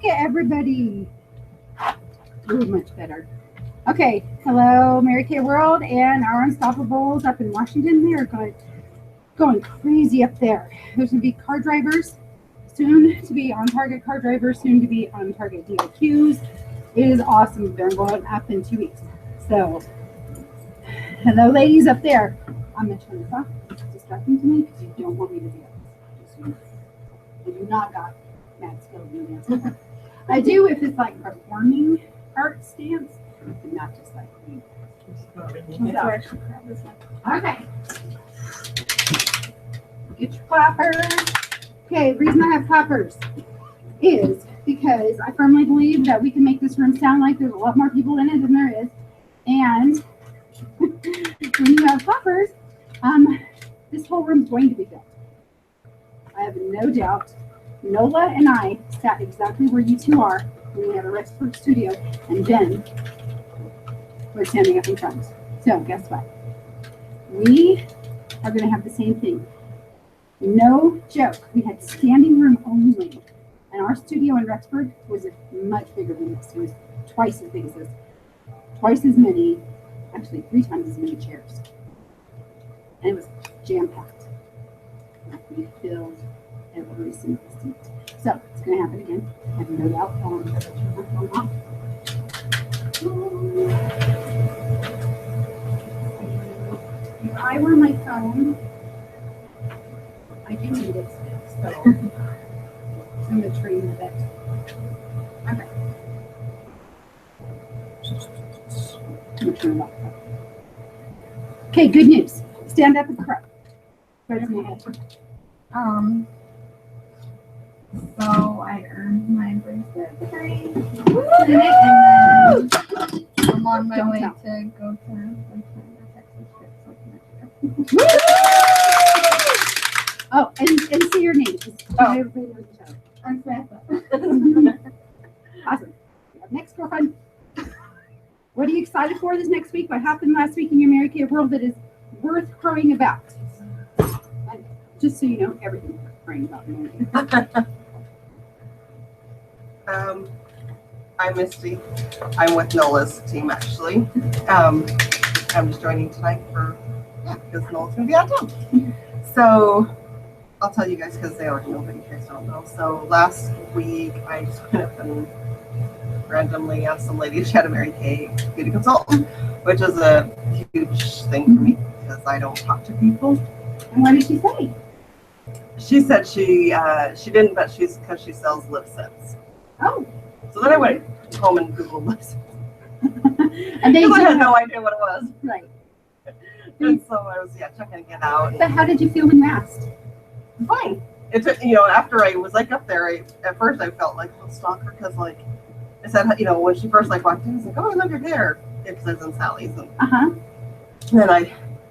at everybody. Ooh, much better. Okay, hello, Mary Kay World and our Unstoppables up in Washington. They are going crazy up there. There's going to be car drivers, soon to be on target car drivers, soon to be on target DOQs. It is awesome. They're going up in 2 weeks. So, hello, ladies up there. I'm going to turn this off. It's distracting to me because you don't want me to do this. I do not got mad skill in dance. I do if it's like performing arts dance, and not just like me. Okay. Get your clappers. Okay, the reason I have clappers is because I firmly believe that we can make this room sound like there's a lot more people in it than there is. And when you have clappers, this whole room's going to be built. I have no doubt. Nola and I sat exactly where you two are when we had a Rexford studio, and then we're standing up in front. So guess what? We are going to have the same thing. No joke. We had standing room only, and our studio in Rexford was much bigger than this. It was twice as big as this, twice as many, actually 3 times as many chairs, and it was jam-packed. We filled every single seat. So it's going to happen again. I have no doubt. If I were my phone, I do need it still, so I'm going to train with it. Okay. I'm going to turn it off. Okay, good news. Stand up and crow. So I earned my bracelet today, and then I'm on my way to go to the Texas trip. Oh, and say your name. I'm Samantha. Awesome. Next, girlfriend. What are you excited for this next week? What happened last week in your Mary Kay world that is worth crowing about? Just so you know, everything worth crowing about. I'm Misty. I'm with Nola's team, actually. I'm just joining tonight because Nola's going to be out of town. So I'll tell you guys because they already know, but you guys don't know. So last week, I just went up and randomly asked some lady if she had a Mary Kay beauty consultant, which is a huge thing for me because I don't talk to people. And what did she say? She said she didn't, but because she sells lip sets. Oh. So then I went home and Googled lip sets. And they I had no idea what it was. Right. And so I was checking it out. But how did you feel when you asked? Fine. It took, after I was up there, at first I felt like a stalker because I said, when she first walked in, I was like, oh, I love your hair. Because I was in Sally's.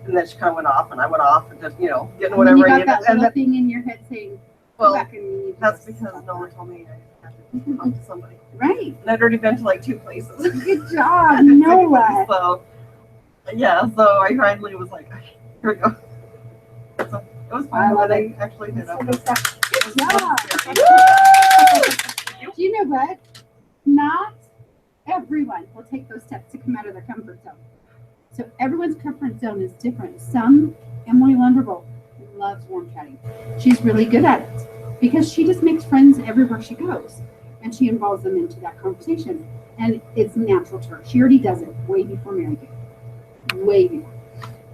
And then she kind of went off, and I went off and just, getting whatever you got I needed. That little thing in your head saying, well, back and that's because Nola told me I had to talk to somebody. Right. And I'd already been to 2 places. Good job, Nola. So I finally was like, here we go. So it was fun. I actually did it. Good job. Do you know what? Not everyone will take those steps to come out of their comfort zone. So everyone's comfort zone is different. Emily Lunderbolt loves warm chatting. She's really good at it because she just makes friends everywhere she goes, and she involves them into that conversation, and it's natural to her. She already does it way before Mary Kay, way before,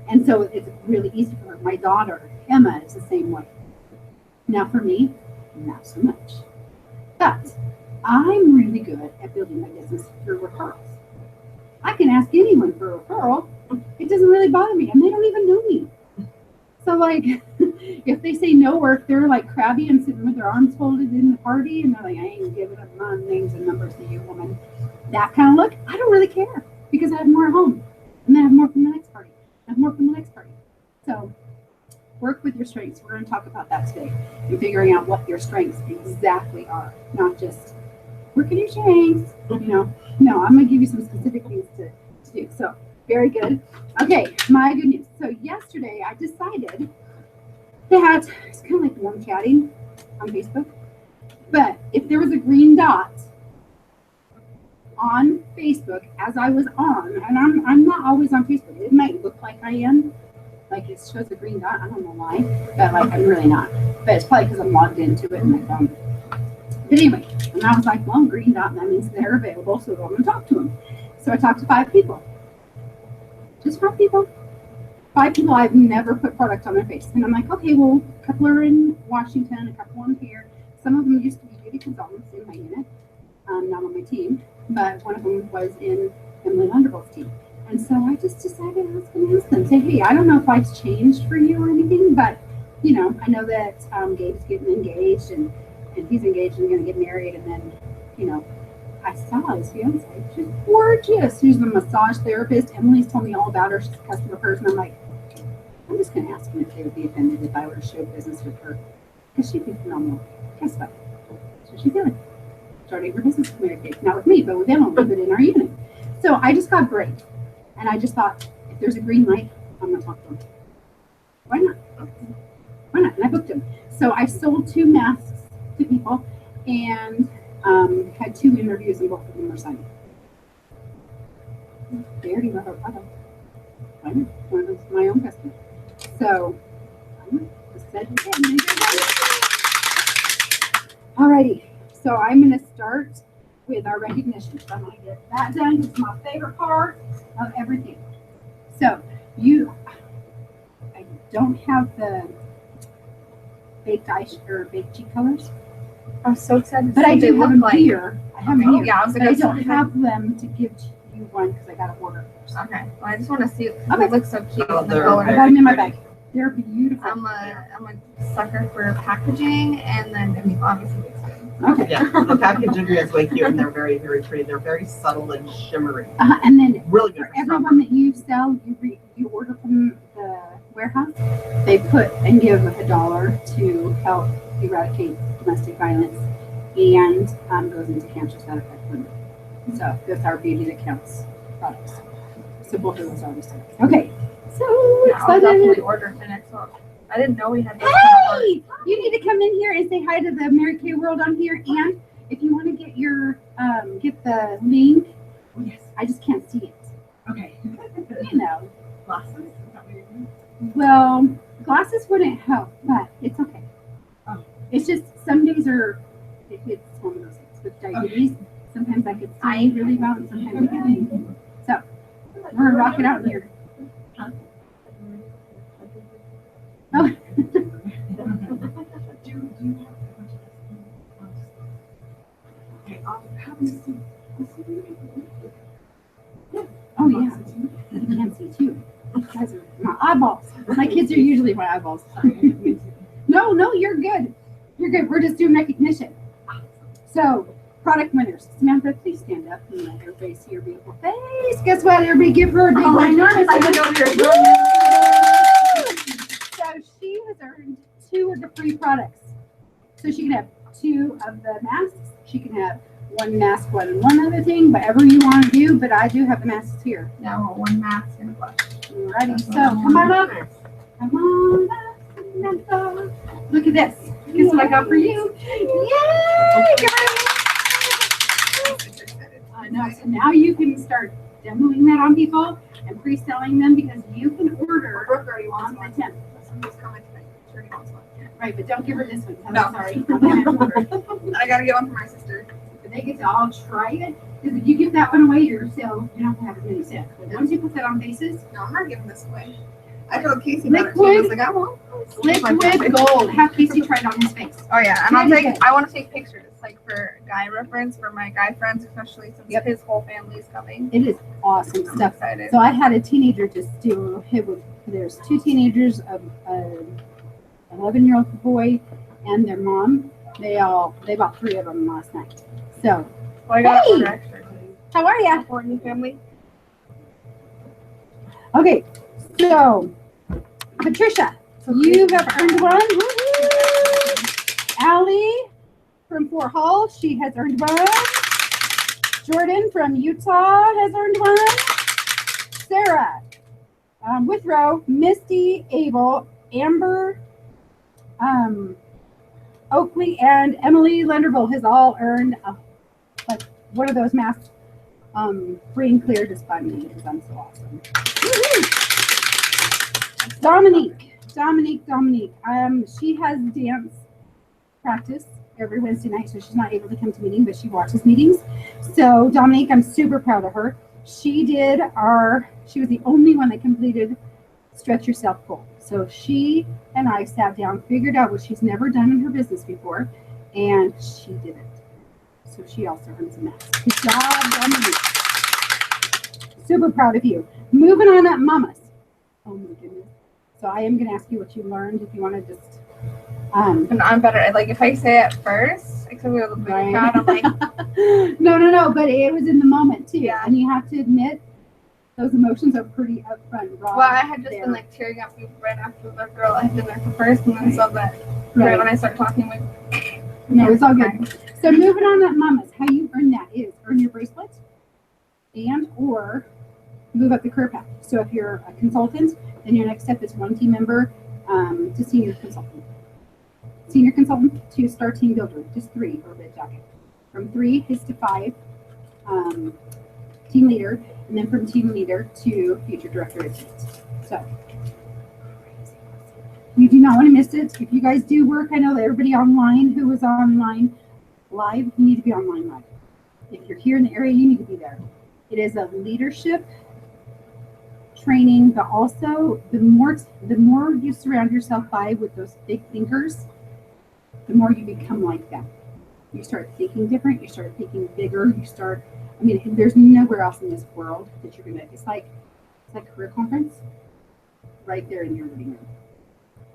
and so it's really easy for her. My daughter Emma is the same way. Now for me, not so much, but I'm really good at building my business through referrals. I can ask anyone for a referral. It doesn't really bother me, and they don't even know me. So, if they say no, or if they're crabby and sitting with their arms folded in the party, and they're like, I ain't giving up my names and numbers to you, woman. That kind of look, I don't really care because I have more at home, and then I have more from the next party. I have more from the next party. So, work with your strengths. We're going to talk about that today and figuring out what your strengths exactly are, not just work on your strengths. No, I'm going to give you some specific things to do. So, very good. Okay, my good news. So yesterday I decided that it's kind of like warm chatting on Facebook, but if there was a green dot on Facebook as I was on, and I'm not always on Facebook. It might look like I am, like it shows a green dot. I don't know why, but like I'm really not. But it's probably because I'm logged into it in my phone. But anyway, and I was like, well, green dot, that means they're available, so I'm going to talk to them. So I talked to 5 people. Just 5 people. 5 people I've never put product on their face. And I'm like, okay, well, a couple are in Washington, a couple on here. Some of them used to be beauty consultants in my unit, not on my team, but one of them was in Emily Lunderville's team. And so I just decided I was going to ask them, say, hey, I don't know if life's changed for you or anything, but, you know, I know that Gabe's getting engaged and he's engaged and going to get married. And then, you know, I saw his fiance. She's gorgeous. She's a massage therapist. Emily's told me all about her. She's a customer person. I'm like, I'm just going to ask them if they would be offended if I were to show business with her. Because she'd be phenomenal. Guess what? So she's doing. Starting her business with Mary Kate. Not with me, but with Emily, but in our unit. So I just got great. And I just thought, if there's a green light, I'm going to talk to them. Why not? Why not? And I booked them. So I sold 2 masks to people and had 2 interviews, and both of them were signed. They already wrote a product. I know. One of them's my own customer. So I just said, alrighty. So I'm going to start with our recognition. So I'm going to get that done. It's my favorite part of everything. So I don't have the baked ice or baked cheek colors. I'm so excited. But I do have them here. I have them here. Yeah, I was But I like, don't have them to give to you one because I got to order first. Okay. Well, I just want to see it. Okay. It looks so cute. Oh, in the they're- color. I got them in my bag. They're beautiful. I'm a sucker for packaging, and then I mean, obviously it's good. Okay. Yeah, the packaging is way cute, and they're very, very pretty. They're very subtle and shimmery. And then Really good for for summer. everyone that you sell, you order from the warehouse, they put and give $1 to help eradicate domestic violence and goes into cancers that affect women. So that's our Beauty That Counts products. So both of those are listed. Okay. So Yeah, I'll definitely excited. order for next month. I didn't know we had this kind of art. Hey, you need to come in here and say hi to the Mary Kay world on here. And if you want to get your get the link, Yes. I just can't see it. Okay. You know. Glasses? Is that what you're doing? Well, glasses wouldn't help, but it's okay. Oh. It's just some days it's one of those things with diabetes. Sometimes I could see really well, and sometimes I can't. So we're gonna rock it out here. Oh. Oh yeah, you can see too. Guys are my eyeballs. My kids are usually my eyeballs. No, you're good. You're good. We're just doing recognition. So, product winners. Samantha, please stand up and let everybody see your beautiful face. Guess what? Everybody give her a big round of applause. I didn't know we were Woo! So she has earned 2 of the free products. So she can have 2 of the masks. She can have 1 mask, one other thing, whatever you want to do. But I do have the masks here. No, 1 mask and a blush. Alrighty, so come on up. Come on up, Samantha. Look at this. Guess what I got for you? Yay! Give her a- I know. So now you can start demoing that on people and pre-selling them because you can order Brooke already on wants the one. 10th. Somebody's coming tonight. She already wants one. Right, but don't give her this one. I'm No. sorry. I'm gonna have to order it. I gotta get one for my sister. But they get to all try it. Because if you give that one away, your sale, you don't have as many sales. But once you put that on faces, No, I'm not giving this away. I told Casey about it too. I Liquid. was like, I won't. liquid gold. Have Casey try it on his face. Oh yeah, and Very good. I want to take pictures, like for guy reference, for my guy friends, especially since Yep. his whole family's coming. It is awesome I'm stuff. excited. So I had a teenager just do it with, there's 2 teenagers, an 11-year-old boy and their mom. They bought 3 of them last night. So Well, I got Hey! order extra. how are ya? For a new family. Okay, so Patricia, you have earned one. Woo-hoo! Allie from Fort Hall, she has earned one. Jordan from Utah has earned one. Sarah Withrow, Misty, Abel, Amber, Oakley, and Emily Lenderville has all earned like one of those masks. brain clear just by me because I'm so awesome. Dominique. She has dance practice every Wednesday night, so she's not able to come to meeting, but she watches meetings. So Dominique, I'm super proud of her. She was the only one that completed Stretch Yourself Goal. So she and I sat down, figured out what she's never done in her business before, and she did it. So she also earns a mask. Good job, Dominique. Super proud of you. Moving on up, mamas. Oh my goodness. So I am going to ask you what you learned. If you want to just. And I'm better. Like if I say it first, except we have a big crowd, I'm like. No. But it was in the moment too. Yeah. And you have to admit, those emotions are pretty upfront. Well, I had just been like tearing up right after the girl I had been there for first, and then so that right when I started talking, I'm like. No, it's all good. So moving on up, mamas, how you earn that is earn your bracelet and or move up the career path. So if you're a consultant, then your next step is one team member to senior consultant. Senior consultant to star team builder, just 3 for a bid jacket. From 3 is to 5, team leader, and then from team leader to future director of teams. So you do not want to miss it. If you guys do work, I know that everybody online who was online live, you need to be online live. If you're here in the area, you need to be there. It is a leadership training, but also the more you surround yourself with those big thinkers, the more you become like them. You start thinking different, you start thinking bigger, there's nowhere else in this world that you're gonna, it's like career conference right there in your living room.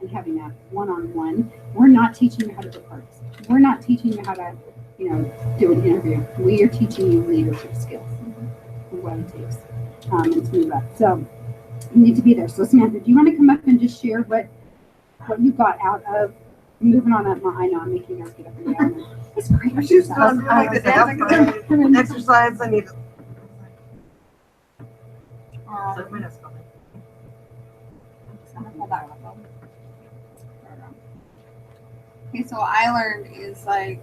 And having that one-on-one, we're not teaching you how to book parties. We're not teaching you how to, do an interview. We are teaching you leadership skills and what it takes and to move up. So you need to be there. So Samantha, do you want to come up and just share what you got out of moving on up? I know I'm making you guys get up and down. It's great. She's done like the dance exercise. I need to. Okay, so what I learned is like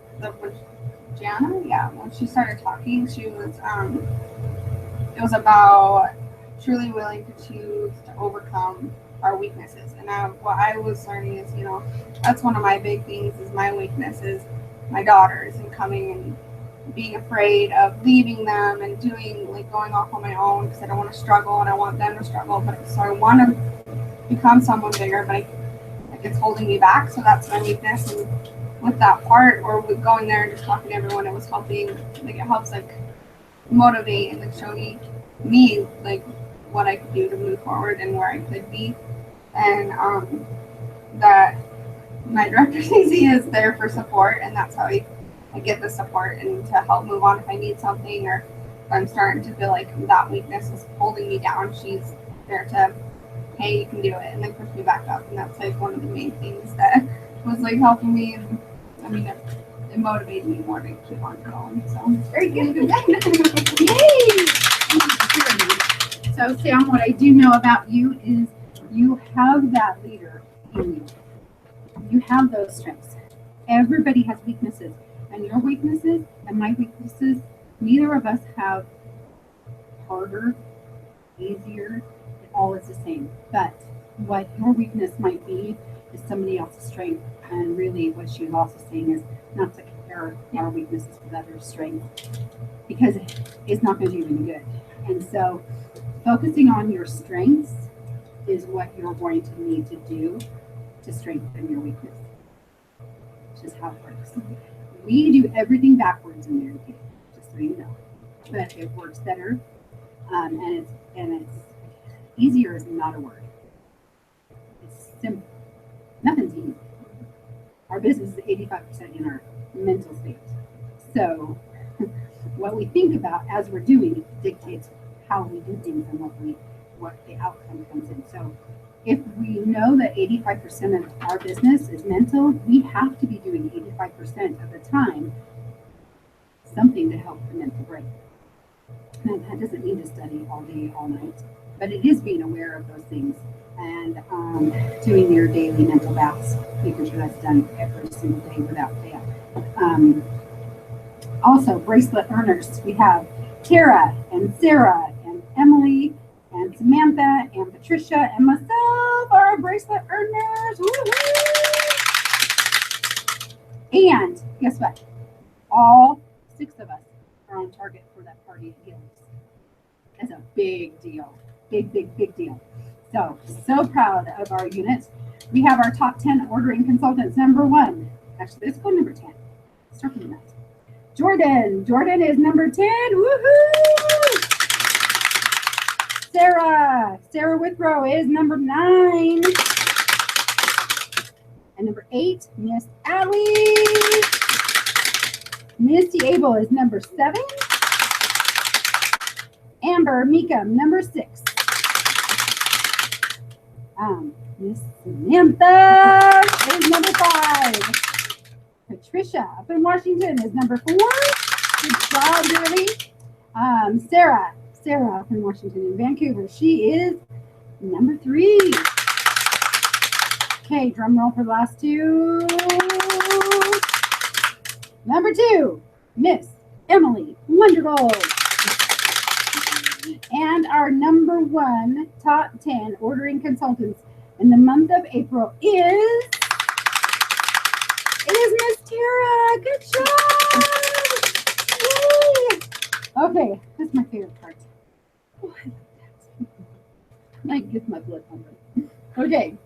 Jana, when she started talking, she was it was about truly willing to choose to overcome our weaknesses. And what I was learning is, that's one of my big things is my weakness is my daughters and coming and being afraid of leaving them and going off on my own because I don't want to struggle and I want them to struggle. So I want to become someone bigger, but it's holding me back. So that's my weakness. And with that part, or with going there and just talking to everyone, it was helping. Like it helps motivate and show me what I could do to move forward and where I could be. And that my director CC is there for support, and that's how I get the support and to help move on if I need something or if I'm starting to feel like that weakness is holding me down. She's there to, hey, you can do it, and then push me back up. And that's one of the main things that was helping me. And it motivated me more to keep on going. So very good. Yay! So Sam, what I do know about you is you have that leader in you. You have those strengths. Everybody has weaknesses, and your weaknesses and my weaknesses, neither of us have harder, easier. It all is the same. But what your weakness might be is somebody else's strength. And really what she was also saying is not to compare our weaknesses with others' strengths, because it's not going to do you any good. And so focusing on your strengths is what you're going to need to do to strengthen your weakness, which is how it works. We do everything backwards in Mary Kay, just so you know. But it works better, and it's easier is not a word. It's simple. Nothing's easy. Our business is 85% in our mental state. So what we think about as we're doing it dictates how we do things and what the outcome comes in. So if we know that 85% of our business is mental, we have to be doing 85% of the time something to help the mental brain. And that doesn't mean to study all day, all night, but it is being aware of those things and doing your daily mental baths, making sure that's done every single day without fail. Also, bracelet earners, we have Tara and Sarah and Emily and Samantha and Patricia and myself are our bracelet earners. Woo-hoo! And guess what? All 6 of us are on target for that party at Gillies. That's a big deal. Big, big, big deal. So proud of our units. We have our top 10 ordering consultants. Number 1. Actually, let's go number 10. Start from that. Jordan. Jordan is number 10. Woohoo! Sarah Withrow is number 9. And number 8, Miss Allie. Misty Abel is number 7. Amber Meekum, number 6. Miss Samantha is number 5. Patricia up in Washington is number 4. Good job, Billy. Sarah up in Washington in Vancouver. She is number 3. Okay, drum roll for the last 2. Number 2, Miss Emily Wondergold. And our number 1 top 10 ordering consultants in the month of April is Miss Tara. Good job. Yay. Okay, that's my favorite part. Oh, I love that. Might get my blood pumping. Okay.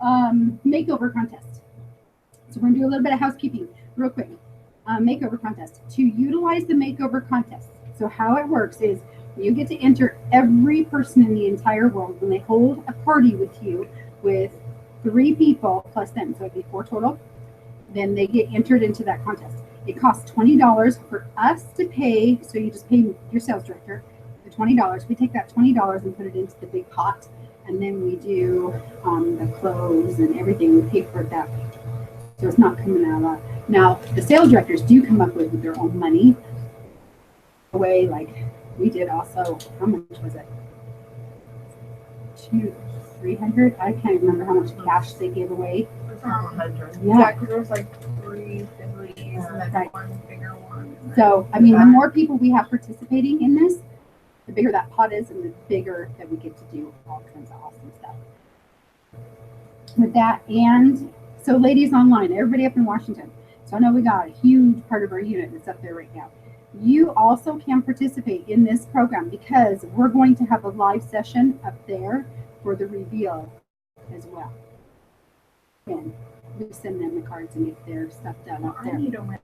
Makeover contest. So we're gonna do a little bit of housekeeping real quick. Makeover contest. To utilize the makeover contest. So how it works is you get to enter every person in the entire world when they hold a party with you with 3 people plus them. So it'd be 4 total. Then they get entered into that contest. It costs $20 for us to pay. So you just pay your sales director the $20. We take that $20 and put it into the big pot. And then we do the clothes and everything. We pay for it that way. So it's not coming out of that. Now, the sales directors do come up with their own money. Away like we did also. How much was it? 300? I can't remember how much cash they gave away. 100. Yeah, because there was like 3 Finleys and then Right. 1 bigger one. So, I mean, the more people we have participating in this, the bigger that pot is and the bigger that we get to do all kinds of awesome stuff. With that, and so ladies online, everybody up in Washington. So I know we got a huge part of our unit that's up there right now. You also can participate in this program because we're going to have a live session up there for the reveal as well. And we send them the cards and get their stuff done up I there. need a win.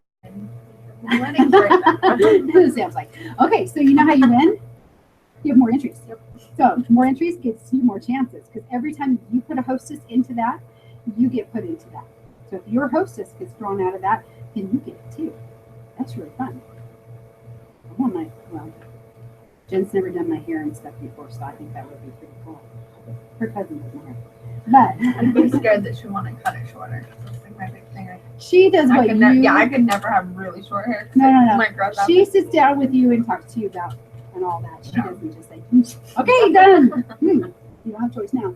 Weddings right now. Sam's like, okay, so you know how you win? You have more entries. Yep. So more entries gets you more chances because every time you put a hostess into that, you get put into that. So if your hostess gets thrown out of that, then you get it too. That's really fun. I want well, Jen's never done my hair and stuff before, so I think that would be pretty cool. Her cousin does my hair. But I'd be scared that she'd want to cut it shorter. That's like my big thing. she does what you... I could never have really short hair. No. My growth out. She sits down with you and talks to you about and all that. She doesn't just say, okay, done. You don't have choice now.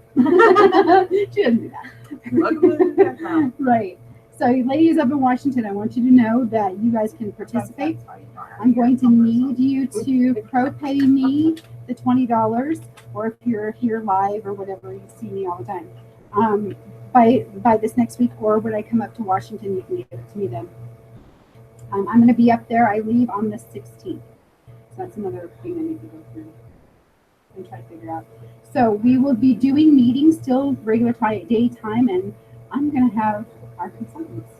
She doesn't do that. Right. So ladies up in Washington, I want you to know that you guys can participate. I'm going to need you to pro-pay me the $20, or if you're here live or whatever, you see me all the time. By this next week, or when I come up to Washington, you can give it to me then. I'm going to be up there. I leave on the 16th. So that's another thing I need to go through and try to figure out. So we will be doing meetings still regular daytime, and I'm going to have our consultants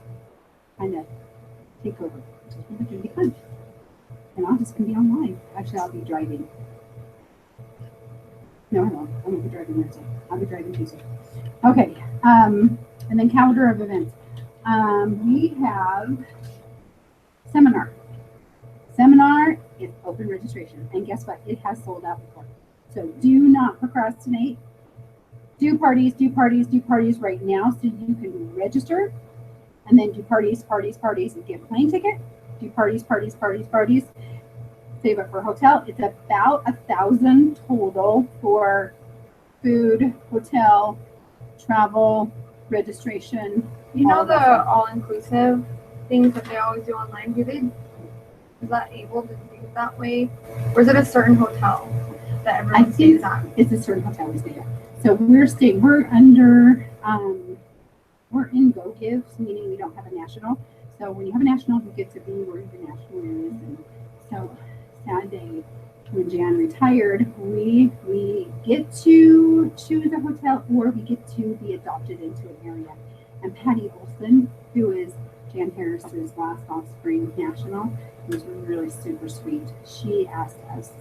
kind of take over. It's going to be fun. And I'm just going to be online. Actually, I'll be driving. No, I won't. I won't be driving Wednesday. I'll be driving Tuesday. Okay. And then calendar of events. We have seminar. Seminar is open registration. And guess what? It has sold out before. So do not procrastinate. Do parties right now so you can register. And then do parties and get a plane ticket. Do parties. Save up for a hotel. It's about $1,000 total for food, hotel, travel, registration. You know the all-inclusive things that they always do online? Do they is that able to do it that way? Or is it a certain hotel that I everyone think stays at? it's a certain hotel we stay at. So we're under, we're in go gives, meaning we don't have a national. So when you have a national, you get to be where the national is. And so Saturday, when Jan retired, we get to choose a hotel or we get to be adopted into an area. And Patty Olson, who is Jan Harris's last offspring national, was really super sweet. She asked us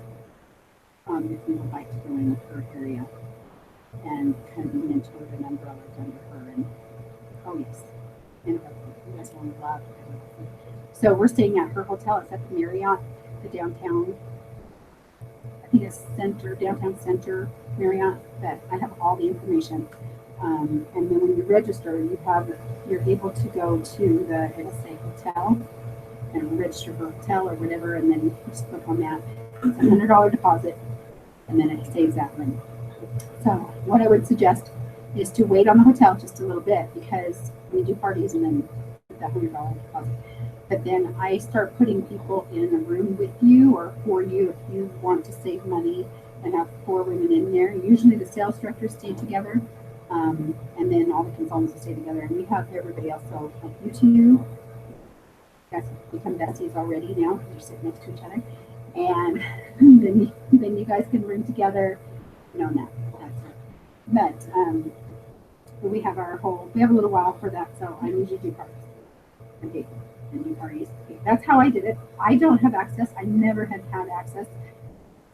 if we would like to go in her area and kind of be mentored and umbrellaed under her. And oh yes, and you guys will love her. So we're staying at her hotel. It's at the Marriott, the downtown. I think it's downtown center Marriott. That I have all the information. And then when you register, you're able to go to the NSA hotel and register for a hotel or whatever, and then you just click on that. It's $100 deposit, and then it saves that money. So what I would suggest is to wait on the hotel just a little bit because we do parties and then that $100 deposit. But then I start putting people in a room with you or for you if you want to save money and have 4 women in there. Usually the sales directors stay together, and then all the consultants will stay together. And we have everybody else. So like you two guys become besties already now because you're sitting next to each other. And then you guys can room together. No, that's it. But we have a little while for that, so I usually do parties. Okay, and do parties. Okay, that's how I did it. I don't have access. I never had access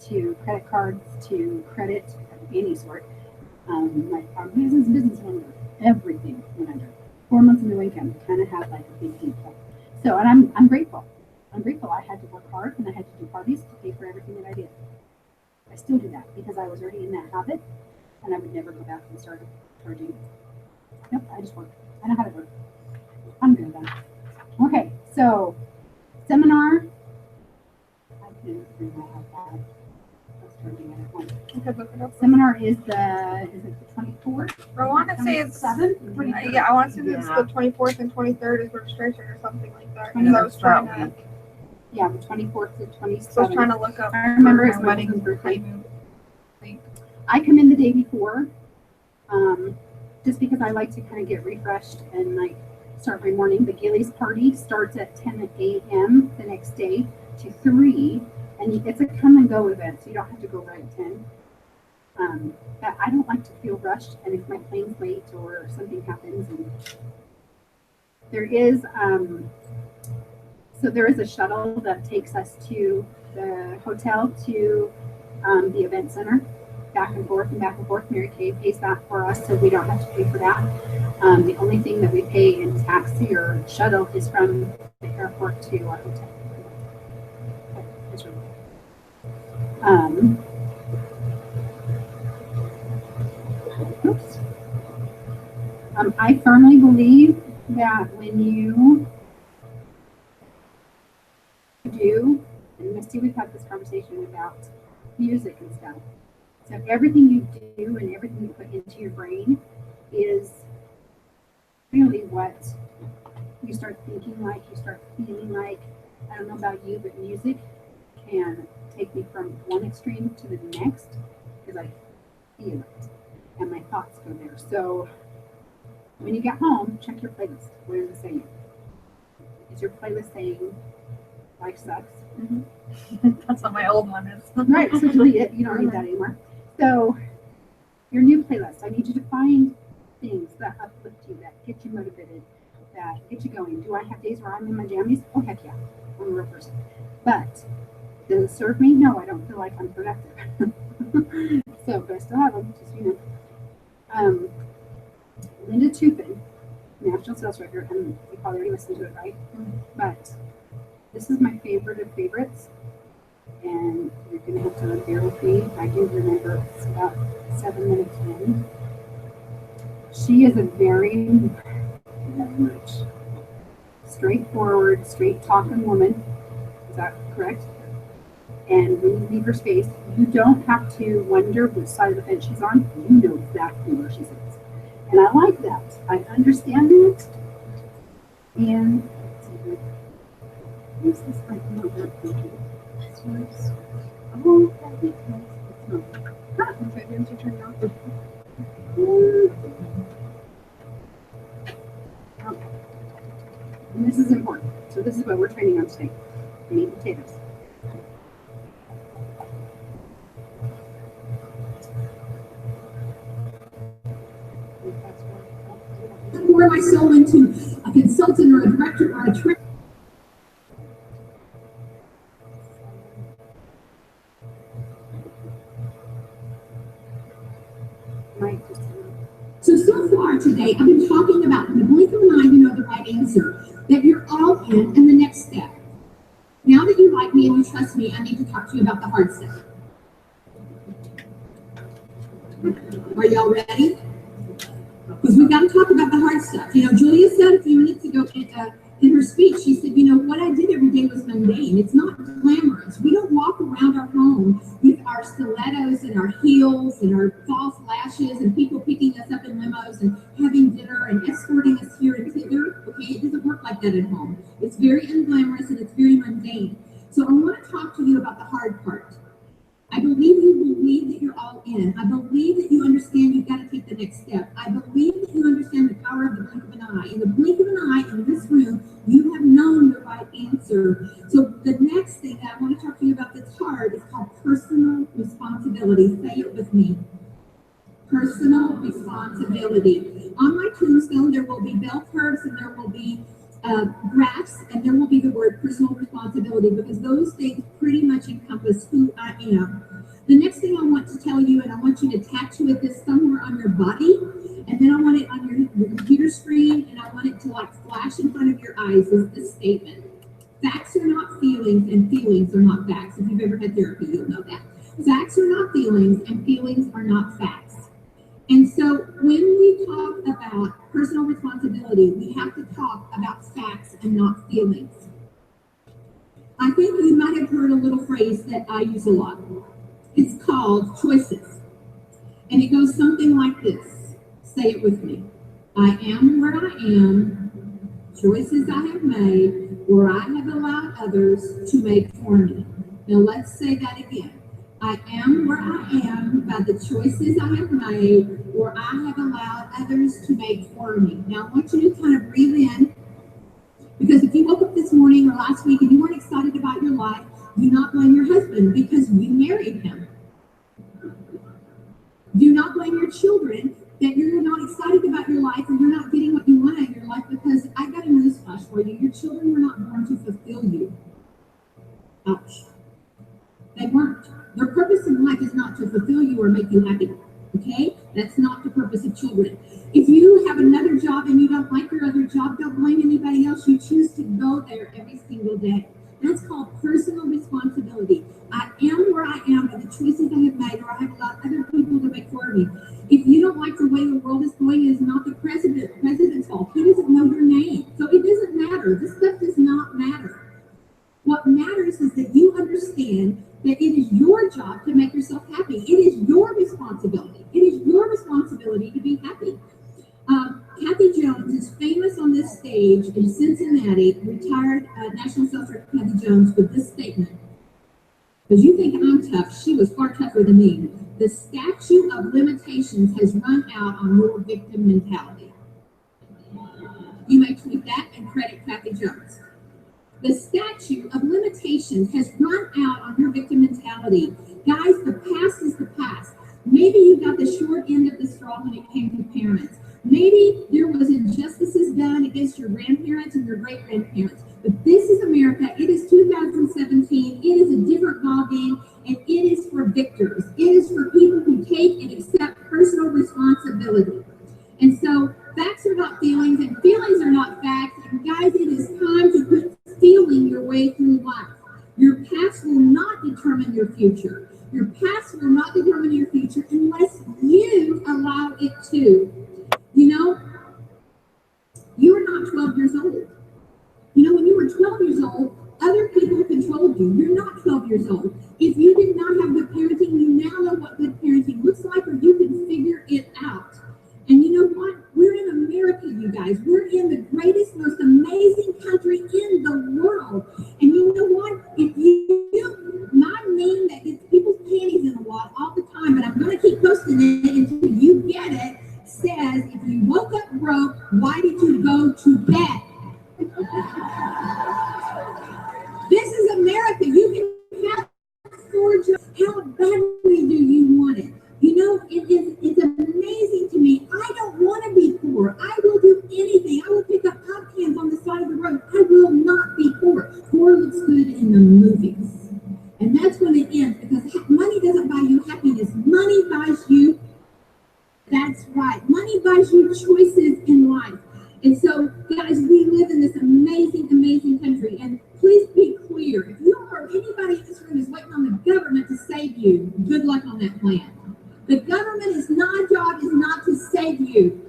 to credit cards, to credit of any sort. Our business went under. Everything went under. 4 months of no income kind of had like a big default. So, and I'm grateful. I'm grateful I had to work hard and I had to do parties to pay for everything that I did. I still do that because I was already in that habit and I would never go back and start charging. Nope, I just work. I know how to work. I'm good at that. Okay, so seminar. I can bring my iPad. I was charging it at once. You could look it up. Seminar is it the 24th? I want to say it's 7th? Yeah, I want to say it's Yeah. the 24th and 23rd is registration or something like that. 20 Because I was trying to, Yeah, the 24th to 27th. so I was trying to look up. I remember for it's my my wedding husband's birthday. thing. I come in the day before, just because I like to kind of get refreshed and like start my morning. The Gillies party starts at 10 a.m. the next day to 3, and it's a come and go event, so you don't have to go right at 10. But I don't like to feel rushed, and if my plane's late or something happens, and there is there is a shuttle that takes us to the hotel to the event center, back and forth and back and forth. Mary Kay pays that for us, so we don't have to pay for that. The only thing that we pay in taxi or shuttle is from the airport to our hotel. It's really oops. I firmly believe that when you do, and Misty, we've had this conversation about music and stuff. So everything you do and everything you put into your brain is really what you start thinking like, you start feeling like. I don't know about you, but music can take me from one extreme to the next because I feel it and my thoughts go there. So when you get home, check your playlist. What is it saying? Is your playlist saying life sucks? Mm-hmm. That's what my old one is. Right, so delete it. You don't need that anymore. So your new playlist, I need you to find things that uplift you, that get you motivated, that get you going. Do I have days where I'm in my jammies? Oh, heck yeah. I'm a real person. But does it serve me? No, I don't feel like I'm productive. So, but I still have them, just so you know. Linda Toupin, National Sales Record, and you probably already listened to it, right? Mm-hmm. But this is my favorite of favorites. And you're going to have to bear with me. I do remember it's about 7 minutes in. She is a very much straightforward, straight talking woman. Is that correct? And when you leave her space, you don't have to wonder which side of the fence she's on. You know exactly where she sits. And I like that. I understand it. And is this like not working? This works. Oh, that makes sense. It's not. Okay, didn't you turn it off? And this is important. So this is what we're training on today. Meat and potatoes. Pour my soul into a consultant or a director or a trainer. So far today, I've been talking about in the blink of an eye, you know the right answer, that you're all in, and the next step. Now that you like me and you trust me, I need to talk to you about the hard step. Are y'all ready? Because we've got to talk about the hard stuff. You know, Julia said a few minutes ago in her speech, she said, you know, what I did every day was mundane. It's not glamorous. We don't walk around our home with our stilettos and our heels and our false lashes and people picking us up in limos and having dinner and escorting us here and thither. Okay, it doesn't work like that at home. It's very unglamorous and it's very mundane. So I want to talk to you about the hard part. I believe you believe that you're all in. I believe that you understand you've got to take the next step. I believe that you understand the power of the blink of an eye. In the blink of an eye in this room, you have known the right answer. So the next thing that I want to talk to you about that's hard is called personal responsibility. Say it with me. Personal responsibility. On my tombstone, there will be bell curves and there will be graphs, and there will be the word personal responsibility, because those things pretty much encompass who I am. The next thing I want to tell you, and I want you to tattoo this somewhere on your body, and then I want it on your computer screen, and I want it to like flash in front of your eyes, is this statement. Facts are not feelings, and feelings are not facts. If you've ever had therapy, you'll know that. Facts are not feelings, and feelings are not facts. And so when we talk about personal responsibility, we have to talk about facts and not feelings. I think you might have heard a little phrase that I use a lot. It's called choices. And it goes something like this. Say it with me. I am where I am, choices I have made, where I have allowed others to make for me. Now let's say that again. I am where I am by the choices I have made, or I have allowed others to make for me. Now, I want you to kind of breathe in, because if you woke up this morning or last week and you weren't excited about your life, do not blame your husband because you married him. Do not blame your children that you're not excited about your life or you're not getting what you want out of your life, because I got a newsflash for you. Your children were not born to fulfill you. Ouch. They weren't. Their purpose in life is not to fulfill you or make you happy, okay? That's not the purpose of children. If you have another job and you don't like your other job, don't blame anybody else. You choose to go there every single day. That's called personal responsibility. I am where I am by the choices I have made, or I have allowed other people to make for me. If you don't like the way the world is going, it is not the president's fault. He doesn't know your name. So it doesn't matter. This stuff does not matter. What matters is that you understand that it is your job to make yourself happy. It is your responsibility. It is your responsibility to be happy. Kathy Jones is famous on this stage in Cincinnati, retired National Sales Rep Kathy Jones, with this statement. Because you think I'm tough, she was far tougher than me. The statute of limitations has run out on your victim mentality. You may tweet that and credit Kathy Jones. The statute of limitations has run out on your victim mentality. Guys, the past is the past. Maybe you got the short end of the straw when it came to parents. Maybe there was injustices done against your grandparents and your great-grandparents. But this is America. It is 2017. It is a different ballgame, and it is for victors. It is for people who take and accept personal responsibility. And so facts are not feelings, and feelings are not facts. And guys, it is time to quit feeling your way through life. Your past will not determine your future. Your past will not determine your future unless you allow it to. You know, you are not 12 years old. You know, when you were 12 years old, other people controlled you. You're not 12 years old. If you did not have good parenting, you now know what good parenting looks like, or you can figure it out. And you know what? We're in America, you guys. We're in the greatest, most amazing country in the world. And you This is America. You can have 4 jobs. How badly do you want it? You know, it's amazing to me. I don't want to be poor. I will do anything. I will pick up pot cans on the side of the road. I will not be poor. Poor looks good in the movies. And that's when it ends, because money doesn't buy you happiness. Money buys you, that's right, money buys you choices in life. And so, guys, we live in this amazing, amazing country. And please be clear, if you or anybody in this room is waiting on the government to save you, good luck on that plan. The government's job is not to save you.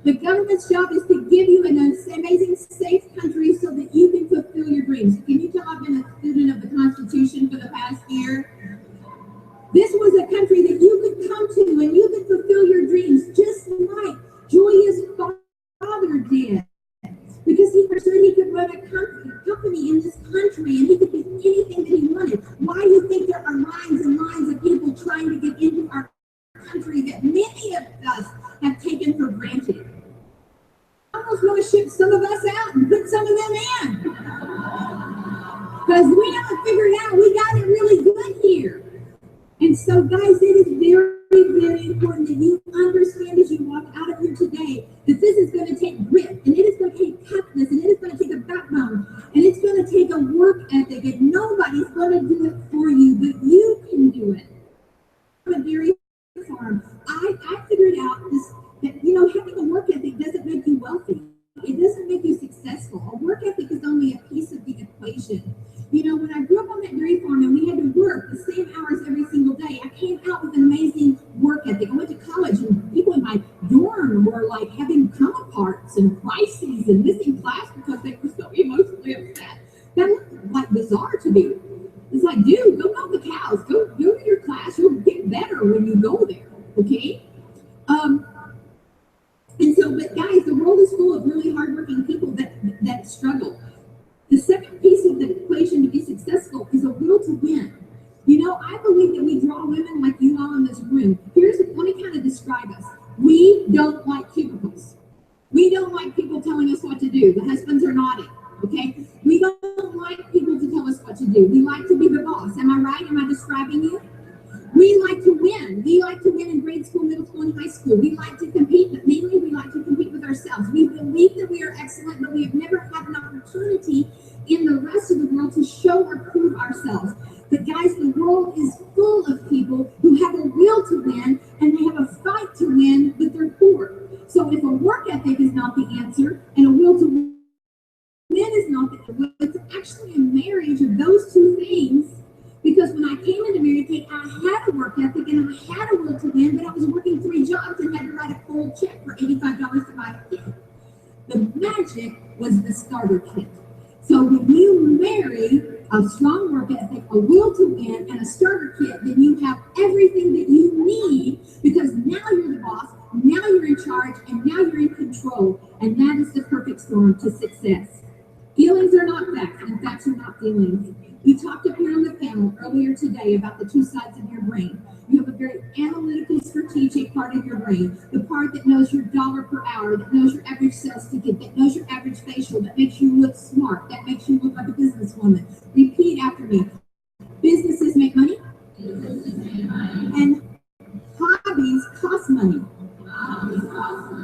The government's job is to give you an amazing, safe country so that you can fulfill your dreams. Can you tell I've been a student of the Constitution for the past year? This was a country that you could come to and you could fulfill your dreams, just like Julia's father did. Because he understood he could run a company in this country and he could do anything that he wanted. Why do you think there are lines and lines of people trying to get into our country that many of us have taken for granted? I almost want to ship some of us out and put some of them in. Because we haven't figured out, we got it really good here. And so, guys, it is very, very important that you understand as you walk out of here today that this is going to take grit, and it is going to take toughness, and it is going to take a backbone, and it's going to take a work ethic, and nobody's going to do it for you, but you can do it. I'm a dairy farm. I figured out this, that, you know, having a work ethic doesn't make you wealthy. It doesn't make you successful. A work ethic is only a piece of the equation. You know, when I grew up on that dairy farm and we had to work the same hours every single day, I came out with an amazing work ethic. I went to college and people in my dorm were like having come aparts and crises and missing class because they were so emotionally upset. That looked like bizarre to me. It's like, dude, go milk the cows. Go to your class. You'll get better when you go there, okay? And so, but guys, the world is full of really hardworking people that struggle. The second piece of the equation to be successful is a will to win. You know, I believe that we draw women like you all in this room. Let me kind of describe us. We don't like cubicles. We don't like people telling us what to do. The husbands are nodding, okay? We don't like people to tell us what to do. We like to be the boss. Am I right? Am I describing you? We like to win. We like to win in grade school, middle school, and high school. We like to compete, but mainly we like to compete with ourselves. We believe that we are excellent, but we have never had an opportunity in the rest of the world to show or prove ourselves. But guys, the world is full of people who have a will to win, and they have a fight to win, but they're poor. So if a work ethic is not the answer, and a will to win is not the answer, it's actually a marriage of those two things. Because when I came into Mary Kay, I had a work ethic and I had a will to win, but I was working 3 jobs and had to write a full check for $85 to buy a kit. The magic was the starter kit. So when you marry a strong work ethic, a will to win, and a starter kit, then you have everything that you need, because now you're the boss, now you're in charge, and now you're in control. And that is the perfect storm to success. Feelings are not facts, and facts are not feelings. We talked up here on the panel earlier today about the 2 sides of your brain. You have a very analytical, strategic part of your brain, the part that knows your dollar per hour, that knows your average sales ticket, that knows your average facial, that makes you look smart, that makes you look like a businesswoman. Repeat after me. Businesses make money, and hobbies cost money.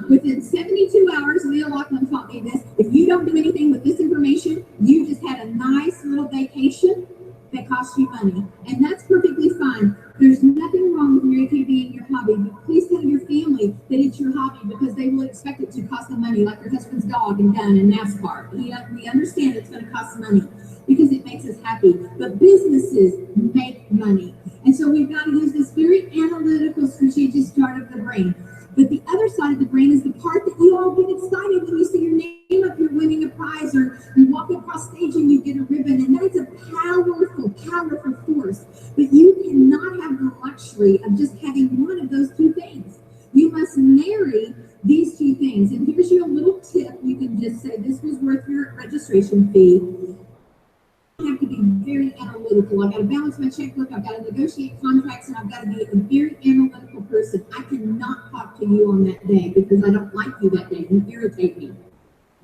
Within 72 hours, Leah Lachlan taught me this. If you don't do anything with this information, you just had a nice little vacation that costs you money. And that's perfectly fine. There's nothing wrong with Mary Kay being your hobby, but please tell your family that it's your hobby, because they will expect it to cost them money, like your husband's dog and gun and NASCAR. We understand it's going to cost money because it makes us happy. But businesses make money. And so we've got to use this very analytical, strategic part of the brain. But the other side of the brain is the part that you all get excited when you see your name up here winning a prize, or you walk across stage and you get a ribbon. And that's a powerful, powerful force. But you cannot have the luxury of just having one of those 2 things. You must marry these 2 things. And here's your little tip. You can just say, this was worth your registration fee. I have to be very analytical. I've got to balance my checkbook, I've got to negotiate contracts, and I've got to be a very analytical person. I cannot talk to you on that day because I don't like you that day. You irritate me.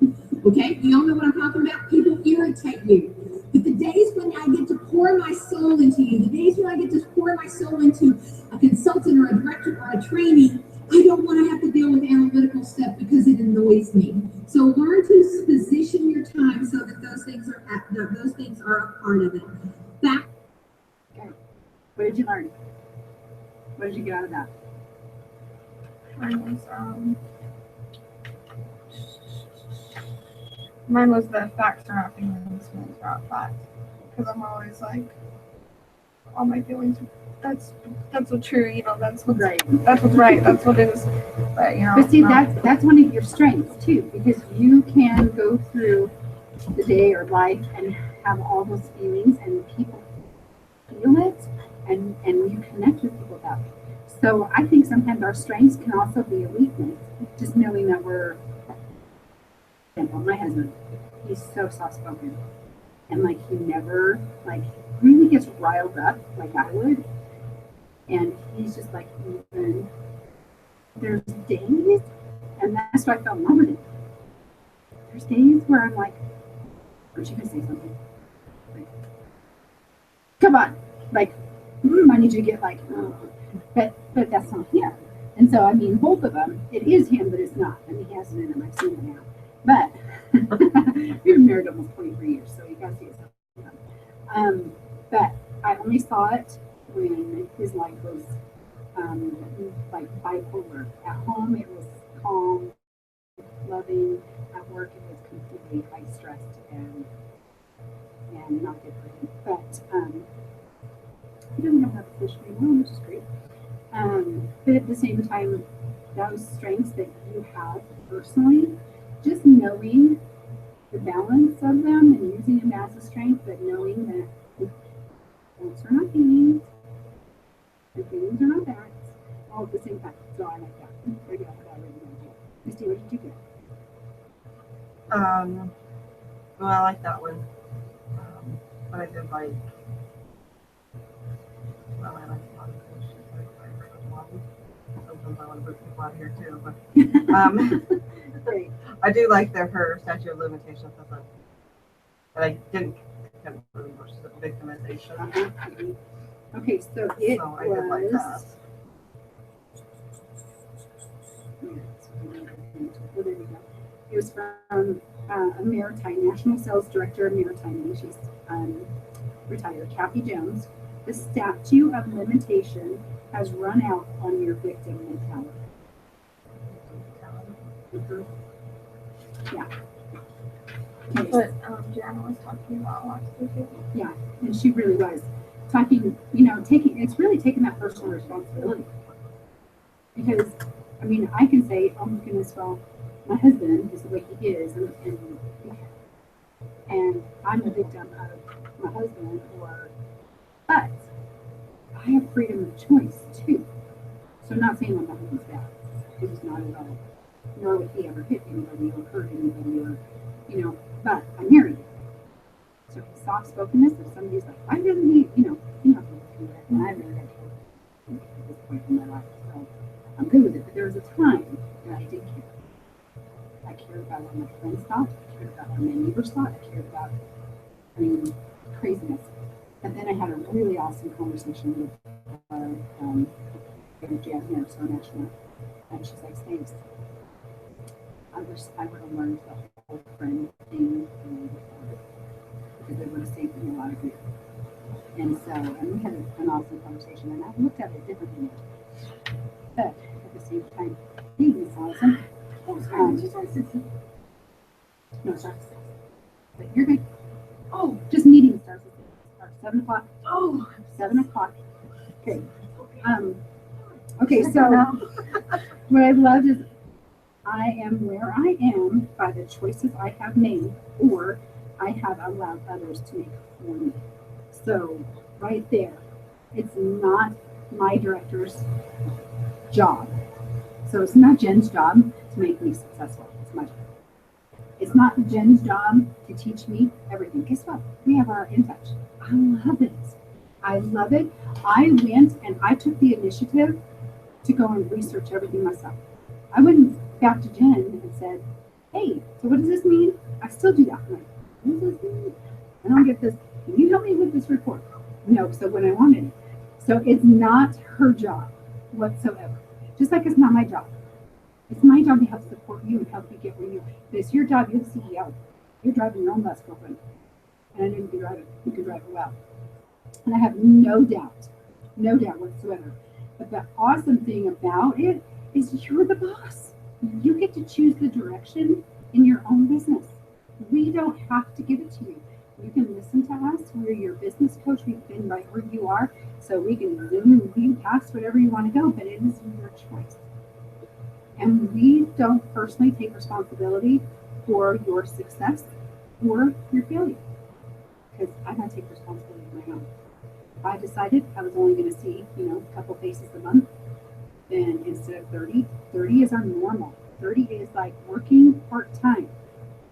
Okay, you all know what I'm talking about? People irritate you. But the days when I get to pour my soul into you, the days when I get to pour my soul into a consultant or a director or a trainee, I don't want to have to deal with analytical stuff because it annoys me. So learn to position your time so that those things are a part of it. Back. What did you learn? What did you get out of that? Mine was the facts are not feelings, feelings are not facts. Because I'm always like, all my feelings, that's what's true, you know, that's what's Right. that's what's right, that's what it is. But you know, But see, no. that's one of your strengths too, because you can go through the day or life and have all those feelings, and people feel it, and you connect with people that way. So I think sometimes our strengths can also be a weakness. Just knowing that we're, for example, my husband, he's so soft spoken, and like he never like really gets riled up like I would, and he's just like even. There's days, and that's why I fell in love with it. There's days where I'm like, aren't you gonna say something? Like, come on, like, I need you to get like, but that's not him. And so I mean, both of them, it is him, but it's not. I mean, he has it in him. I've seen it now. But we've been married almost 23 years, so you gotta see it. But I only saw it when his life was like bipolar. At home, it was calm, loving. At work, it was completely high stressed and not good for him. But he doesn't have that position anymore, which is great. But at the same time, those strengths that you have personally, just knowing the balance of them and using them as a strength, but knowing that those are not feelings, the feelings are not facts, all at the same time. So I like that. There you go. That really good. Misty, what did you get? Well, I like that one. But I did like, well, I like a lot of things. Sometimes I want to move people out of here too, but Great. I do like that her statute of limitations doesn't, but I didn't kind of versus victimization. Okay, so it So I did like that. was. Oh, there we go. It was from a Maritime, National Sales Director of Maritime, and she's retired, Kathy Jones. The statute of limitation has run out on your victim mentality. Mhm. Yeah. Okay, That's what Jana was talking about last week. yeah, and she really was talking, it's really taking that personal responsibility. Because, I mean, I can say, oh my goodness, well, my husband is the way he is, and I'm the victim of my husband, but I have freedom of choice too. So I'm not saying that my husband's bad, because he's not at all. Nor would he ever hit anybody or hurt anybody but I'm married. So soft spokenness, if somebody's like, why doesn't he, you're not going to do that. And I really got to at this point in my life. So I'm good with it. But there was a time that I did care. I cared about what my friends thought. I cared about what my neighbors thought. I cared about, craziness. And then I had a really awesome conversation with Jan here, so national. And she's like, thanks. I wish I would have learned the whole friend thing before, because it would have saved me a lot of grief. And so, and we had an awesome conversation, and I looked at it differently now. But at the same time, being is awesome. Oh, sorry, did you say 6? No, it starts at 6. But you're good. Oh, just meeting starts at 7 o'clock. Oh, 7 o'clock. Okay. Okay, so what I love is I am where I am by the choices I have made, or I have allowed others to make for me. So right there, it's not my director's job. So it's not Jen's job to make me successful. It's my job. It's not Jen's job to teach me everything. Guess what? We have our In Touch. I love it. I love it. I went and I took the initiative to go and research everything myself. I went back to Jen and said, hey, so what does this mean? I still do that. I'm like, what does this mean? I don't get this. Can you help me with this report? No, so when I wanted it. So it's not her job whatsoever. Just like it's not my job. It's my job to help support you and help you get where you are. But it's your job, you're the CEO. You're driving your own bus, girlfriend. And I know you can drive it. You can drive it well. And I have no doubt whatsoever. But the awesome thing about it is you're the boss. You get to choose the direction in your own business. We don't have to give it to you. You can listen to us. We're your business coach. We've been right where you are. So we can zoom and view past whatever you want to go, but it is your choice. And we don't personally take responsibility for your success or your failure. Because I gotta take responsibility of my own. If I decided I was only gonna see, a couple faces a month, then instead of 30 is our normal. 30 is like working part-time.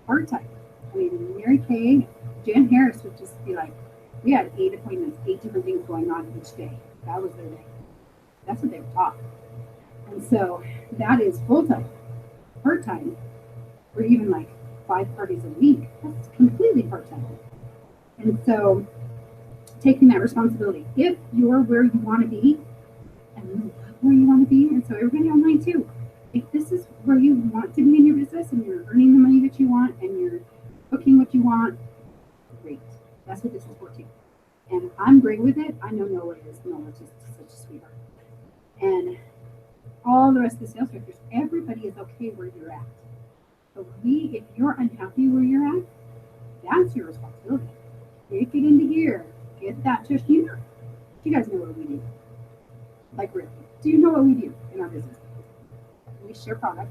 Part-time. I mean, Mary Kay, Jan Harris would just be like, we had 8 appointments, 8 different things going on each day. That was their day. That's what they were taught. And so that is full-time. Part-time, or even like 5 parties a week, that's completely part-time. And so taking that responsibility, if you're where you want to be, and you love where you want to be, and so everybody online too, if this is where you want to be in your business and you're earning the money that you want and you're booking what you want, great. That's what this is for too. And I'm great with it. I know Noah is. Noah's just such a sweetheart. And all the rest of the sales directors, everybody is okay where you're at. But if you're unhappy where you're at, that's your responsibility. Take it into here. Get that to you. You guys know what we do. Like really. Do you know what we do in our business? We share product.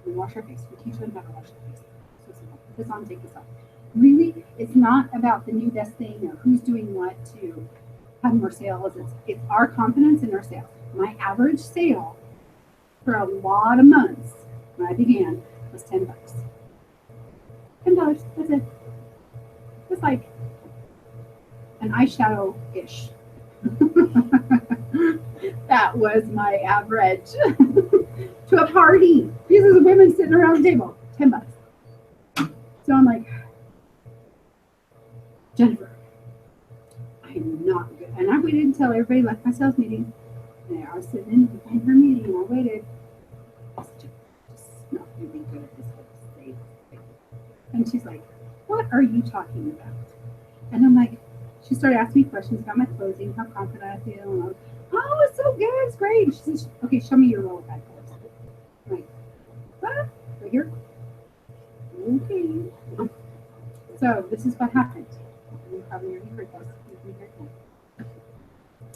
We wash our face. We teach them how to wash their face. So simple. Put this on, take this off. Really, it's not about the new best thing or who's doing what to have more sales. It's our confidence in our sales. My average sale for a lot of months when I began was $10. $10. That's it. It's like an eyeshadow-ish. That was my average to a party. These are the women sitting around the table. $10. So I'm like, Jennifer, I'm not good. And I waited until everybody left my sales meeting. And I was sitting in her meeting and I waited. I said, just not really good at this whole thing. And she's like, what are you talking about? And I'm like, she started asking me questions about my closing, how confident I feel. And I was, oh, it's so good, it's great. She says, okay, show me your roll back. I'm like, what? Right here? Okay. So this is what happened. You probably already heard this.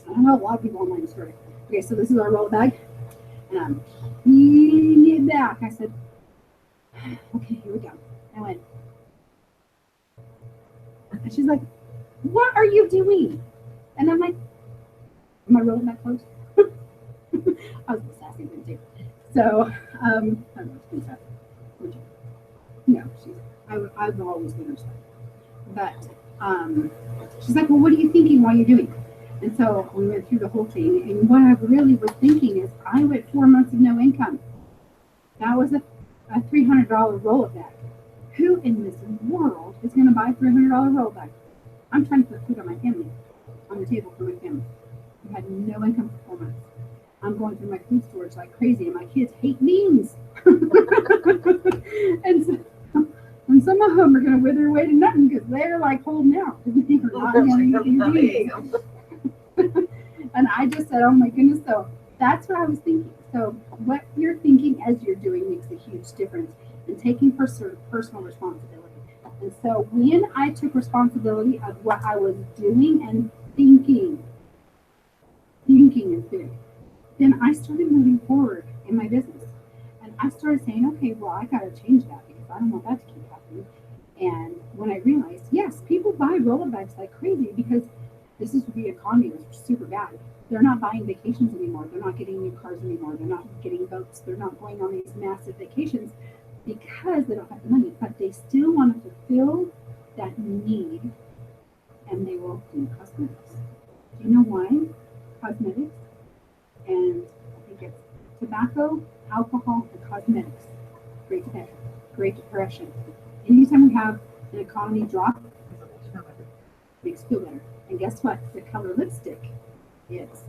I don't know, a lot of people online started. Okay, so this is our roll bag. And I'm peeling it back. I said, okay, here we go. I went. And she's like, what are you doing? And I'm like, am I rolling that close? I was a sassy one too. So, I don't know, she's sassy. No, I've always been her side. But she's like, well, what are you thinking while you're doing it? And so we went through the whole thing. And what I really was thinking is I went 4 months of no income. That was a $300 roll bag. Who in this world is going to buy a $300 roll bag? I'm trying to put food on my family, on the table for my family. I had no income for 4 months. I'm going through my food storage like crazy, and my kids hate beans. And some of them are going to wither away to nothing because they're like holding out. They're not going to eat beans. And I just said, oh my goodness. So that's what I was thinking. So what you're thinking as you're doing makes a huge difference in taking personal responsibility. And so when I took responsibility of what I was doing and thinking is big, then I started moving forward in my business. And I started saying, okay, well, I got to change that because I don't want that to keep happening. And when I realized, yes, people buy rollabags like crazy because this is the economy was super bad. They're not buying vacations anymore. They're not getting new cars anymore. They're not getting boats. They're not going on these massive vacations because they don't have the money, but they still want to fulfill that need, and they will do cosmetics. Do you know why? Cosmetics, and I think it's tobacco, alcohol, and cosmetics. Great together. Great Depression. Anytime we have an economy drop, makes you feel better. And guess what? The color lipstick is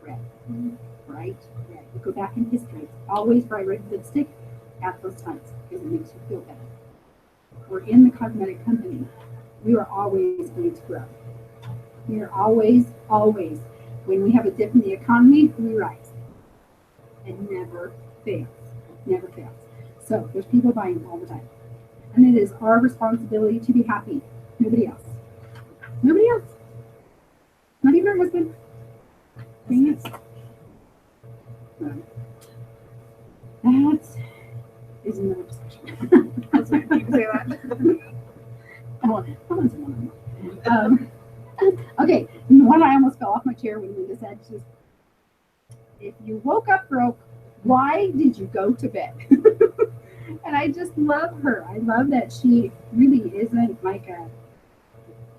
red. Bright red. You go back in history. It's always bright red lipstick at those times because it makes you feel better. We're in the cosmetic company. We are always going to grow. We are always, when we have a dip in the economy, we rise. It never fails. Never fails. So there's people buying all the time. And it is our responsibility to be happy. Nobody else. Nobody else. Not even our husband. Dang it. That is another discussion. That's right. You can say that. Okay, one I almost fell off my chair when Linda said, she's, if you woke up broke, why did you go to bed? And I just love her. I love that she really isn't like a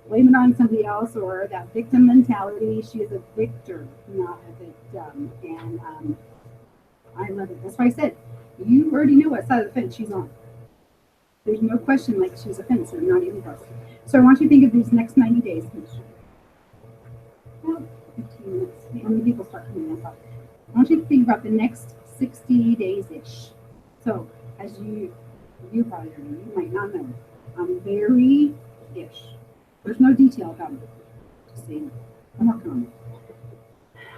blame it on somebody else or that victim mentality. She is a victor, not a victim. And I love it. That's why I said, you already know what side of the fence she's on. There's no question like she's a fencer, not even close. So I want you to think of these next 90 days. Well, 15 minutes. How many people start coming in? I want you to think about the next 60 days-ish. So as you probably don't know, you might not know. I'm very-ish. There's no detail about it. Just saying, I'm working on it.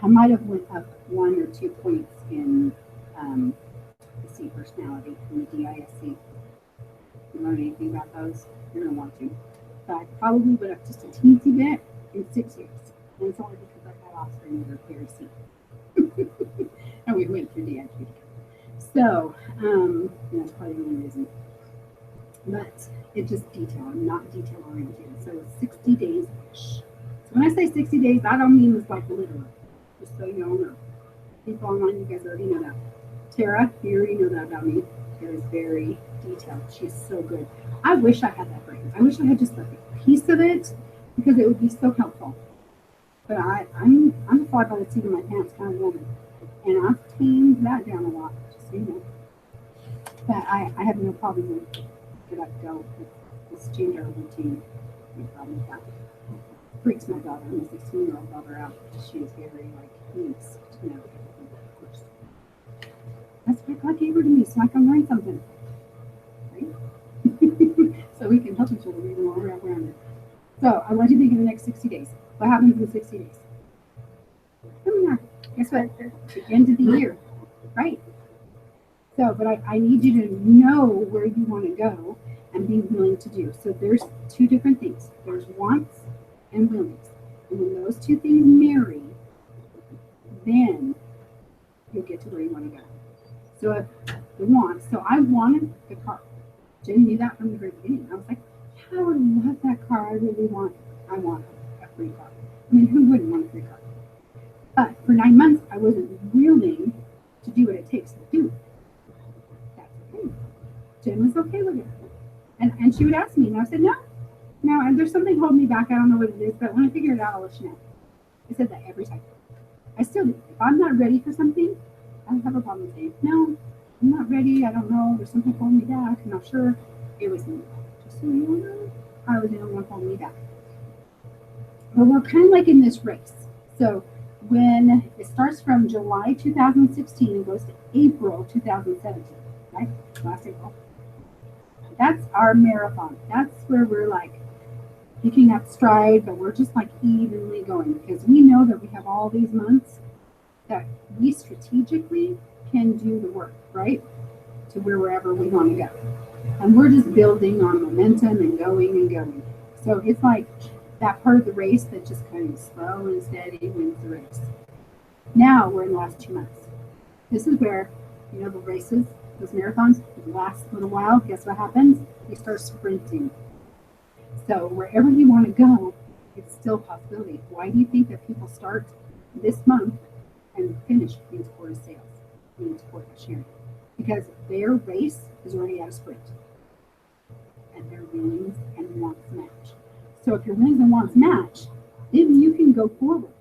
I might have went up 1 or 2 points in the C personality, in the DISC. You learn anything about those? You're going to want to. But I probably went up just a teensy bit in 6 years. And it's only because I got offspring that are very C. And we went through the IQ together. So, that's probably the only reason. But it's just detail. I'm not detail oriented. So it's 60 days-ish. So when I say 60 days, I don't mean it's like literal. Just so you all know. People online, you guys already know that. Tara, you already know that about me. Tara's very detailed. She's so good. I wish I had that brain. I wish I had just like a piece of it because it would be so helpful. But I'm a fly by the seat of my pants kind of woman. And I've tamed that down a lot, just so you know. But I have no problem with get up, go. Let's change our routine. No problem with that. Freaks my daughter, my 16-year-old daughter out. She is very needs to know everything, of course. That's why God gave her to me, so I can learn something. Right? So we can help each other even while we're out around it. So I want you to think of the next 60 days. What happens in 60 days? Come here. Guess what? The end of the year. Right? So, but I need you to know where you want to go and be willing to do. So there's two different things. There's wants and willings. And when those two things marry, then you'll get to where you want to go. So if the wants, so I wanted the car. Jen knew that from the very beginning. I was like, yeah, I would love that car. I want a free car. I mean, who wouldn't want a free car? But for 9 months, I wasn't willing to do what it takes to do it. That's okay. Jen was okay with it. And she would ask me, and I said, no, and there's something holding me back. I don't know what it is, but when I figure it out, I'll let you know. I said that every time. I still do. If I'm not ready for something, I don't have a problem saying, no, I'm not ready. I don't know. There's something holding me back. I'm not sure. It was me. Just so you know, I was the only one holding me back. But we're kind of like in this race. So when it starts from July 2016 and goes to April 2017, right? Last April. That's our marathon. That's where we're like picking up stride, but we're just like evenly going because we know that we have all these months that we strategically can do the work, right? To wherever we want to go. And we're just building on momentum and going and going. So it's like that part of the race that just kind of slow and steady wins the race. Now we're in the last 2 months. This is where, the races, those marathons, last little while, guess what happens? You start sprinting. So wherever you want to go, it's still a possibility. Why do you think that people start this month and finish in support of sales, in support of sharing? Because their race is already at a sprint. And their willings and wants match. So if your willings and wants match, then you can go forward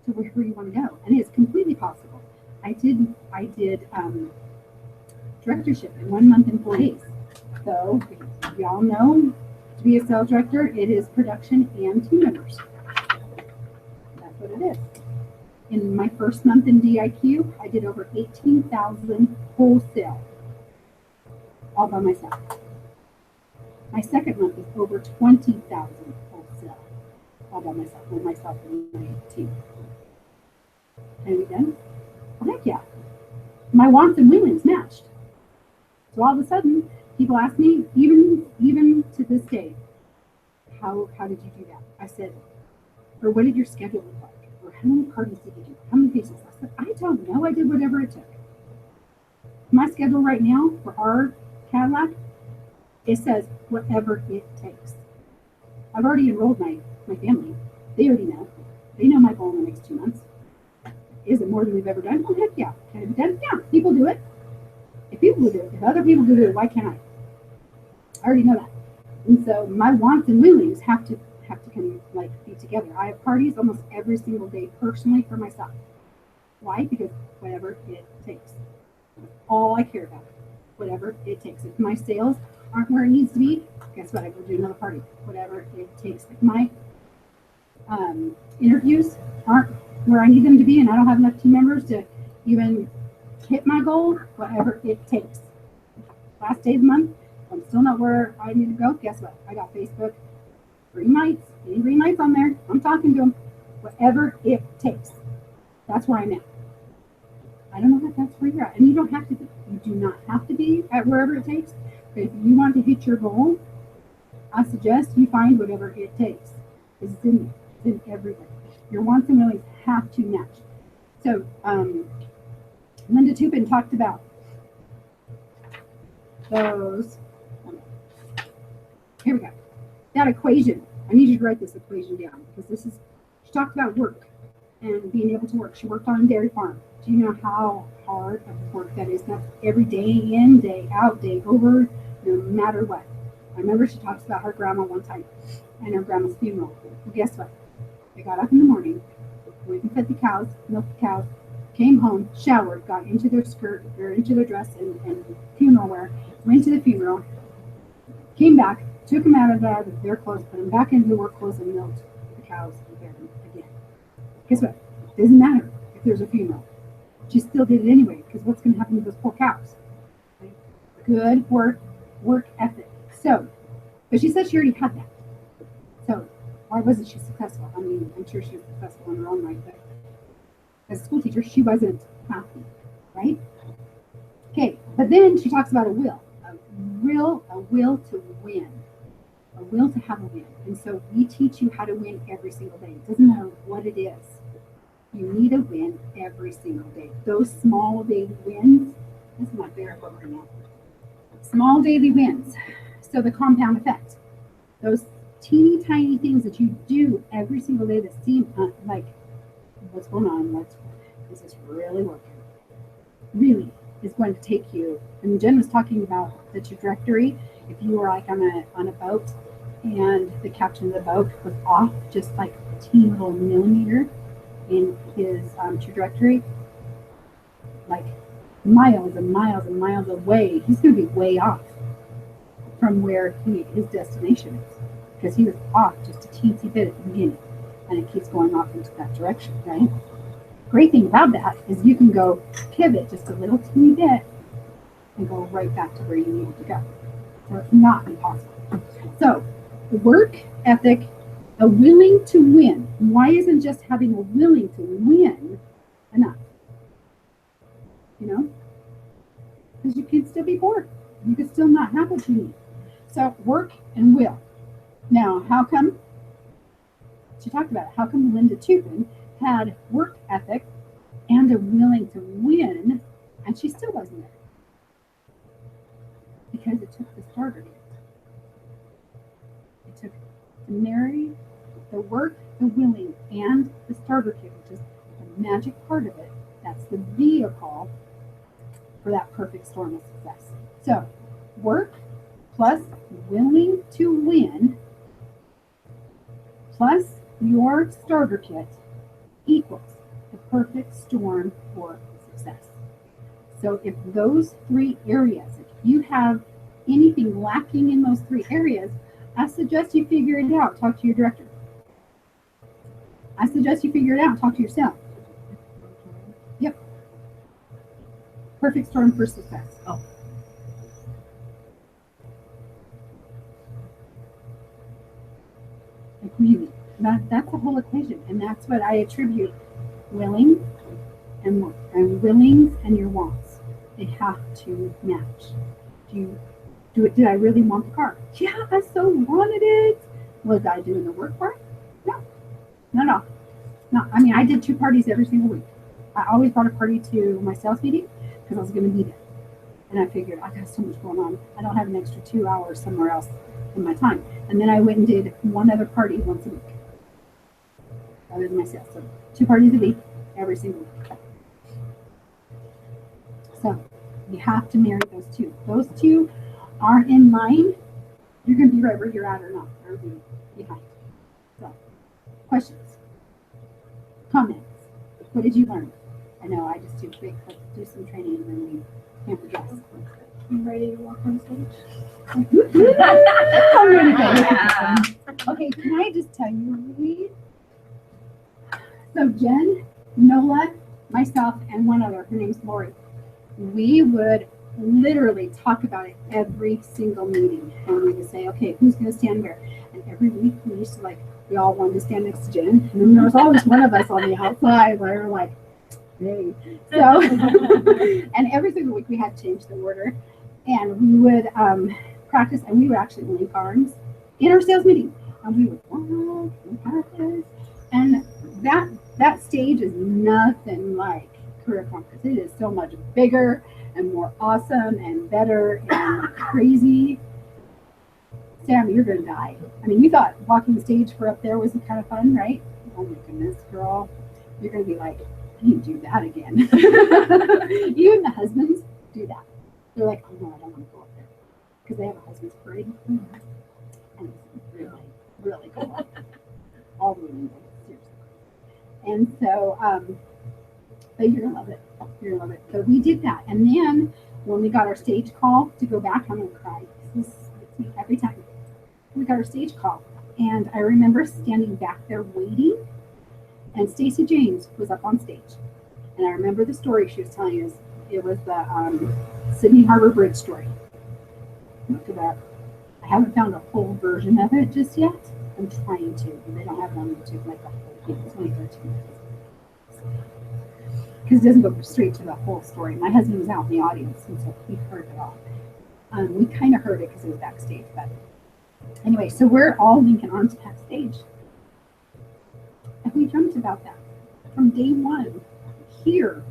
to wherever you want to go. And it's completely possible. I did directorship in 1 month and 4 days. So y'all know, to be a sales director, it is production and team members. That's what it is. In my first month in DIQ, I did over 18,000 wholesale, all by myself. My second month is over 20,000 wholesale, all by myself, with myself and my team. And we done? Well, heck yeah. My wants and willings matched. So all of a sudden, people ask me, even to this day, how did you do that? I said, or what did your schedule look like? Or how many parties did you do? How many faces? I said, I don't know. I did whatever it took. My schedule right now for our Cadillac, it says whatever it takes. I've already enrolled my family. They already know. They know my goal in the next 2 months. Is it more than we've ever done? Oh, heck yeah. Can it be done? Yeah, people do it. If people do it, if other people do it, why can't I? I already know that. And so my wants and willings have to kind of like be together. I have parties almost every single day personally for myself. Why? Because whatever it takes. That's all I care about. Whatever it takes. If my sales aren't where it needs to be, guess what? I go do another party. Whatever it takes. If my interviews aren't where I need them to be and I don't have enough team members to even hit my goal, whatever it takes. Last day of the month, if I'm still not where I need to go, guess what? I got Facebook green lights, any green lights on there. I'm talking to them. Whatever it takes. That's where I'm at. I don't know if that's where you're at. And you don't have to be. You do not have to be at wherever it takes. But if you want to hit your goal, I suggest you find whatever it takes. It's in everything. Your wants and willings have to match. So, Linda Toupin talked about those. Here we go. That equation. I need you to write this equation down because she talked about work and being able to work. She worked on a dairy farm. Do you know how hard of work that is? That's every day in, day out, day over, no matter what. I remember she talks about her grandma one time and her grandma's funeral. Well, guess what? They got up in the morning, went and fed the cows, milked the cows, came home, showered, got into their skirt or into their dress and funeral wear, went to the funeral, came back, took them out of their clothes, put them back into the work clothes, and milked the cows and fed them again. Guess what? It doesn't matter if there's a funeral. She still did it anyway, because what's going to happen to those poor cows? Right? Good work ethic. So, but she said she already had that. So, why wasn't she successful? I mean, I'm sure she was successful in her own right, but as a school teacher, she wasn't happy, right? Okay, but then she talks about a will to win, a will to have a win. And so we teach you how to win every single day. It doesn't matter what it is. You need a win every single day. Those small daily wins, this is my favorite book right now. Small daily wins. So the compound effect. Those teeny tiny things that you do every single day that seem like, what's going on? Is this really working? Really is going to take you. And Jen was talking about the trajectory. If you were like on a boat and the captain of the boat was off just like a teeny little millimeter in his trajectory, like miles and miles and miles away, he's going to be way off from where his destination is, because he was off just a teensy bit at the beginning, and it keeps going off into that direction, right? Great thing about that is you can go pivot just a little teeny bit and go right back to where you needed to go. So it's not impossible. So the work ethic, a willing to win. Why isn't just having a willing to win enough? You know? Because you can still be bored. You can still not have what you need. So work and will. Now, how come? She talked about it. How come Linda Toupin had work ethic and a willing to win, and she still wasn't there? Because it took the starter kit. It took to marry the work, the willing, and the starter kit, which is the magic part of it. That's the vehicle for that perfect storm of success. So, work plus willing to win plus your starter kit equals the perfect storm for success. So if those 3 areas, if you have anything lacking in those 3 areas, I suggest you figure it out. Talk to your director. I suggest you figure it out. Talk to yourself. Yep. Perfect storm for success. Oh. Like really, that's the whole equation, and that's what I attribute willing and willings and your wants. They have to match. Did I really want the car? Yeah, I so wanted it. Was I doing the work for it? No. I mean, I did 2 parties every single week. I always brought a party to my sales meeting because I was going to be there. And I figured I got so much going on. I don't have an extra 2 hours somewhere else in my time. And then I went and did 1 other party once a week, other than my sales. So 2 parties a week, every single week. So you have to marry those 2. Those 2 are in line. You're going to be right where you're at or not, or be behind. So, questions? Comments? What did you learn? I know I just do quick, let's do some training and then we can't forget. I'm ready to walk on stage. I'm ready to go. Okay, can I just tell you, so Jen, Nola, myself, and one other, her name's Lori, we would literally talk about it every single meeting. And we would say, okay, who's going to stand where? And every week we used to we all wanted to stand next to Jen. And then there was always one of us on the outside where we were like, hey. So, and every single week we had to change the order. And we would practice, and we would actually link arms in our sales meeting. And we would walk and practice. And that stage is nothing like career conference. It is so much bigger and more awesome and better and crazy. Sam, you're gonna die. I mean, you thought walking the stage for up there was kind of fun, right? Oh my goodness, girl. You're gonna be like, I need to do that again. You and the husbands do that. They're like, oh no, I don't want to go up there. Because they have a husband's parade. And it's really, really cool. All the women do it, seriously. And so, but you're gonna love it. You're gonna love it. So we did that. And then when we got our stage call to go back, I'm gonna cry. This is me every time. We got our stage call. And I remember standing back there waiting, and Stacey James was up on stage. And I remember the story she was telling us. It was the Sydney Harbor Bridge story. Look at that. I haven't found a full version of it just yet. I'm trying to. They don't have it on YouTube like the whole thing. It's only 13 minutes. Because it doesn't go straight to the whole story. My husband was out in the audience, and so he heard it all. We kind of heard it because it was backstage. But anyway, so we're all linking arms backstage. And we dreamt about that from day one here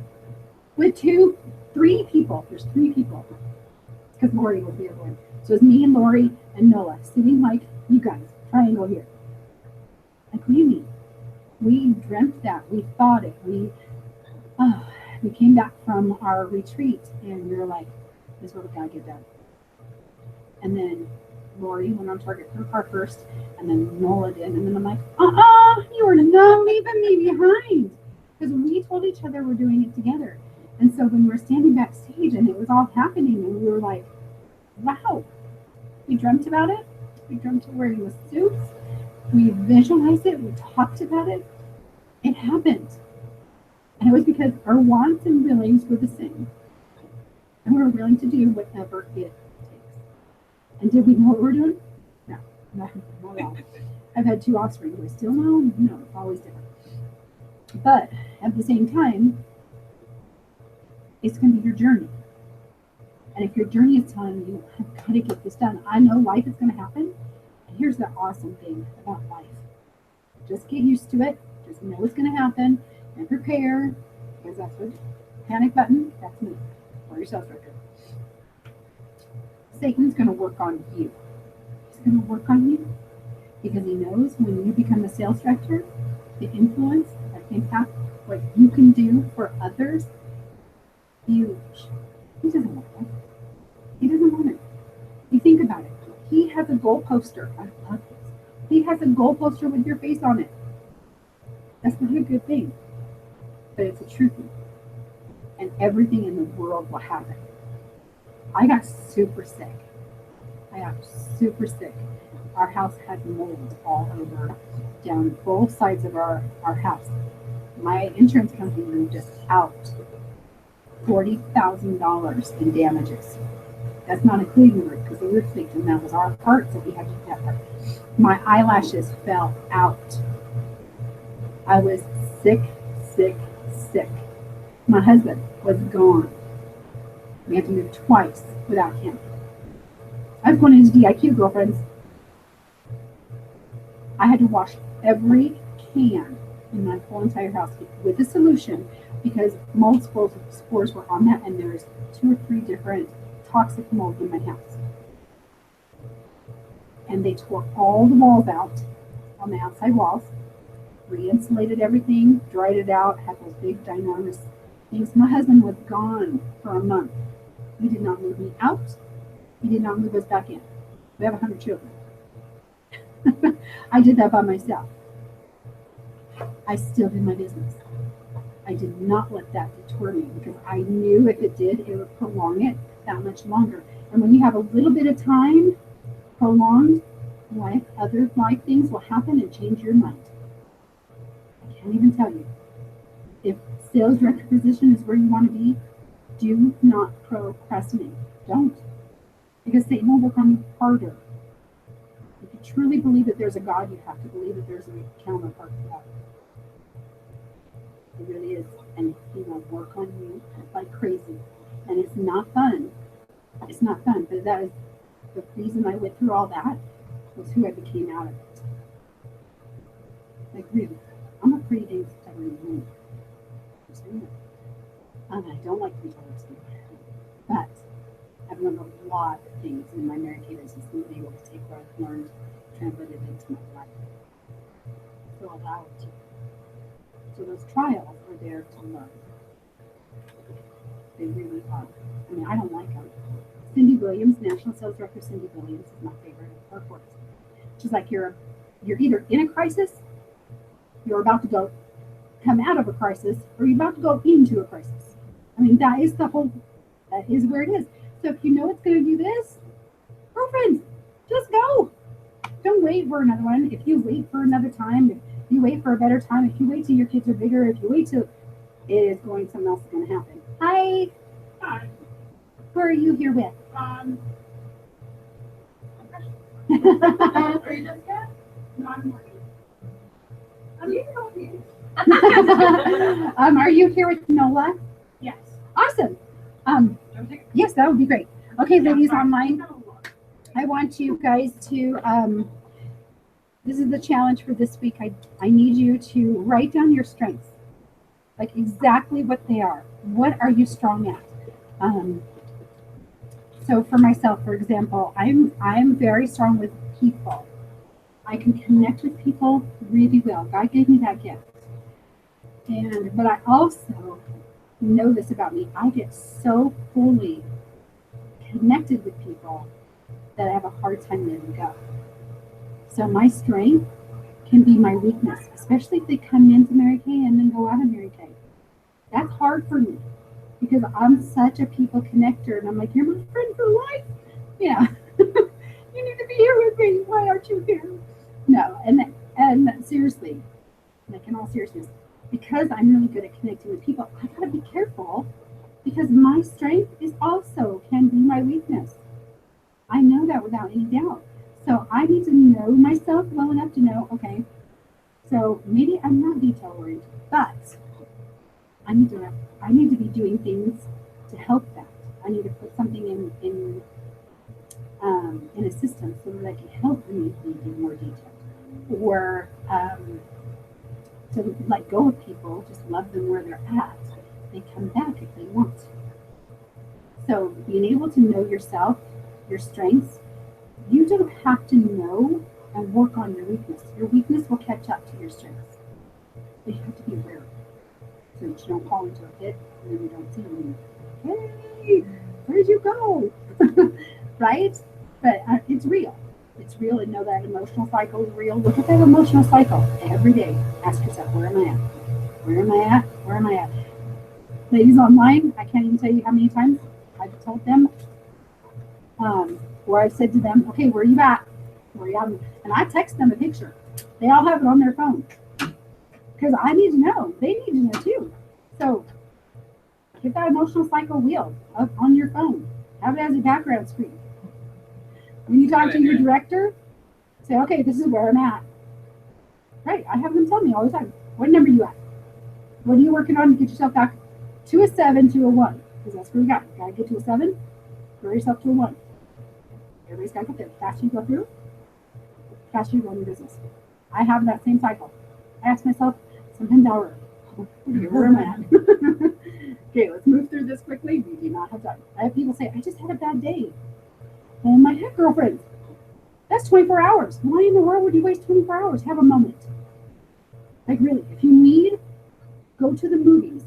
with 3 people. There's 3 people because Lori was the other one. So it's me and Lori and Noah sitting like you guys, triangle here. Like, what do you mean? We dreamt that. We thought it. We came back from our retreat and we were like, this is what we gotta get done. And then Lori went on target for the car first, and then Nola did, and then I'm like, you were not leaving me behind. Because we told each other we're doing it together. And so when we were standing backstage and it was all happening, and we were like, wow, we dreamt about it. We dreamt of wearing the suits. We visualized it. We talked about it. It happened. And it was because our wants and willings were the same. And we were willing to do whatever it takes. And did we know what we're doing? No, not at all. I've had 2 offspring. Do I still know? No, it's always different. But at the same time, it's going to be your journey. And if your journey is telling you, I've got to get this done, I know life is going to happen. And here's the awesome thing about life. Just get used to it. Just know it's going to happen and prepare, because that's what panic button, that's me, or your sales director. Satan's going to work on you. He's going to work on you because he knows when you become a sales director, the influence, the impact, what you can do for others, huge. He doesn't want it. He doesn't want it. You think about it. He has a goal poster. I love this. He has a goal poster with your face on it. That's not a good thing, but it's a true thing. and everything in the world will happen. I got super sick. Our house had mold all over, down both sides of our house. My insurance company moved us out. $40,000 in damages. That's not including the roof, because the roof leaked, and that was our part, so we had to do that part. My eyelashes fell out. I was sick. My husband was gone. We had to move twice without him. I was going into DIQ, girlfriends. I had to wash every can in my whole entire house with a solution, because mold spores were on that, and there's 2 or 3 different toxic mold in my house. And they tore all the walls out on the outside walls, re-insulated everything, dried it out, had those big ginormous things. My husband was gone for a month. He did not move me out. He did not move us back in. We have 100 children. I did that by myself. I still did my business. I did not let that deter me, because I knew if it did, it would prolong it that much longer. And when you have a little bit of time, prolonged life, other life things will happen and change your mind. I can't even tell you. If sales director position is where you want to be, do not procrastinate. Don't. Because Satan will work on you harder. If you truly believe that there's a God, you have to believe that there's a counterpart to that. It really is. And he will work on you like crazy. And it's not fun. It's not fun. But that is the reason I went through all that, was who I became out of it. Like, really. I'm a pretty dang stubborn woman. And I don't like to be told to. But I've learned a lot of things in my Mary Kay business and been able to take what I've learned, translate it into my life. So allow it to. So those trials are there to learn. They really are. I mean, I don't like them. Cindy Williams, National Sales Director Cindy Williams, is my favorite of her quotes. She's like, you're either in a crisis, you're about to come out of a crisis, or you're about to go into a crisis. I mean, that is where it is. So if you know it's going to do this, girlfriends, just go. Don't wait for another one. If you wait for another time, if you wait for a better time, if you wait till your kids are bigger, if you wait till something else is going to happen. Hi. Hi. Who are you here with? Are you just yet? No, I'm working. I'm here with you. Are you here with Nola? Yes. Awesome. Yes, that would be great. Okay, ladies online, I want you guys to, this is the challenge for this week. I need you to write down your strengths, like exactly what they are. What are you strong at? So for myself, for example, I'm very strong with people. I can connect with people really well. God gave me that gift. But I also know this about me. I get so fully connected with people that I have a hard time letting go. So my strength can be my weakness, especially if they come into Mary Kay and then go out of Mary Kay. That's hard for me because I'm such a people connector, and I'm like, you're my friend for life. Yeah, you need to be here with me. Why aren't you here? No, and seriously, like in all seriousness, because I'm really good at connecting with people, I gotta be careful because my strength is also can be my weakness. I know that without any doubt. So I need to know myself well enough to know, okay, so maybe I'm not detail oriented, but I need to be doing things to help that. I need to put something in a system so that I can help me be more detailed, or to let go of people, just love them where they're at. They come back if they want. So being able to know yourself, your strengths, you don't have to know and work on your weakness. Your weakness will catch up to your strengths. But you have to be aware so that you don't fall into a pit and then you don't see them. Hey, where'd you go? Right? But it's real. It's real, and know that emotional cycle is real. Look at that emotional cycle every day. Ask yourself, where am I at? Where am I at? Where am I at? ladies online, I can't even tell you how many times I've told them, where I've said to them, okay, where are you at? Where are you at? And I text them a picture. They all have it on their phone. Because I need to know. They need to know too. So get that emotional cycle wheel up on your phone. Have it as a background screen. When you talk to your director, say, okay, this is where I'm at. Right. I have them tell me all the time. What number are you at? What are you working on to get yourself back to a 7 to a 1? Because that's where you got. You got to get to a 7, grow yourself to a 1. Everybody's got to get there. The faster you go through, the faster you go in your business. I have that same cycle. I ask myself, sometimes I'll where am I at? Okay, let's move through this quickly. We do not have time. I have people say, I just had a bad day. Oh my heck, girlfriend. That's 24 hours. Why in the world would you waste 24 hours? Have a moment. Like really, if you need, go to the movies.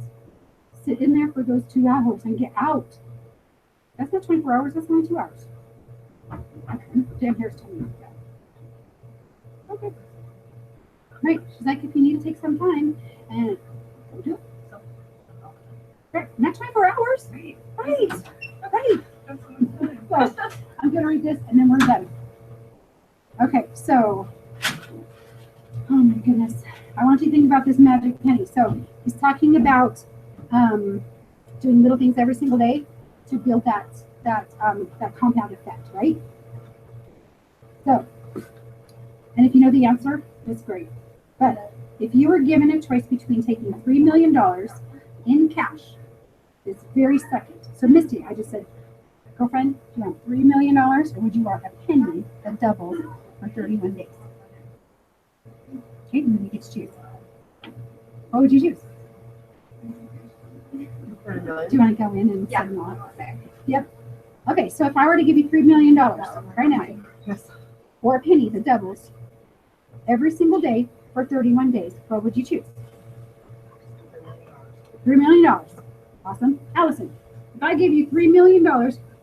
Sit in there for those 2 hours and get out. That's not 24 hours, that's only 2 hours. Okay, Jan Harris told me that. Okay. Right. She's like, if you need to take some time and go do it. Right. Not 24 hours. Right. Right. So I'm gonna read this and then we're done. Okay, so oh my goodness. I want you to think about this magic penny. So he's talking about doing little things every single day to build that compound effect, right? So, and if you know the answer, that's great. But if you were given a choice between taking $3 million in cash this very second, so Misty, I just said, girlfriend, do you want $3 million or would you want a penny that doubles for 31 days? Okay, and then you get to choose. What would you choose? Do you want to go in and set them off? Yep. Okay, so if I were to give you $3 million right now, Yes. or a penny that doubles every single day for 31 days, what would you choose? $3 million. Awesome. Allison, if I give you $3 million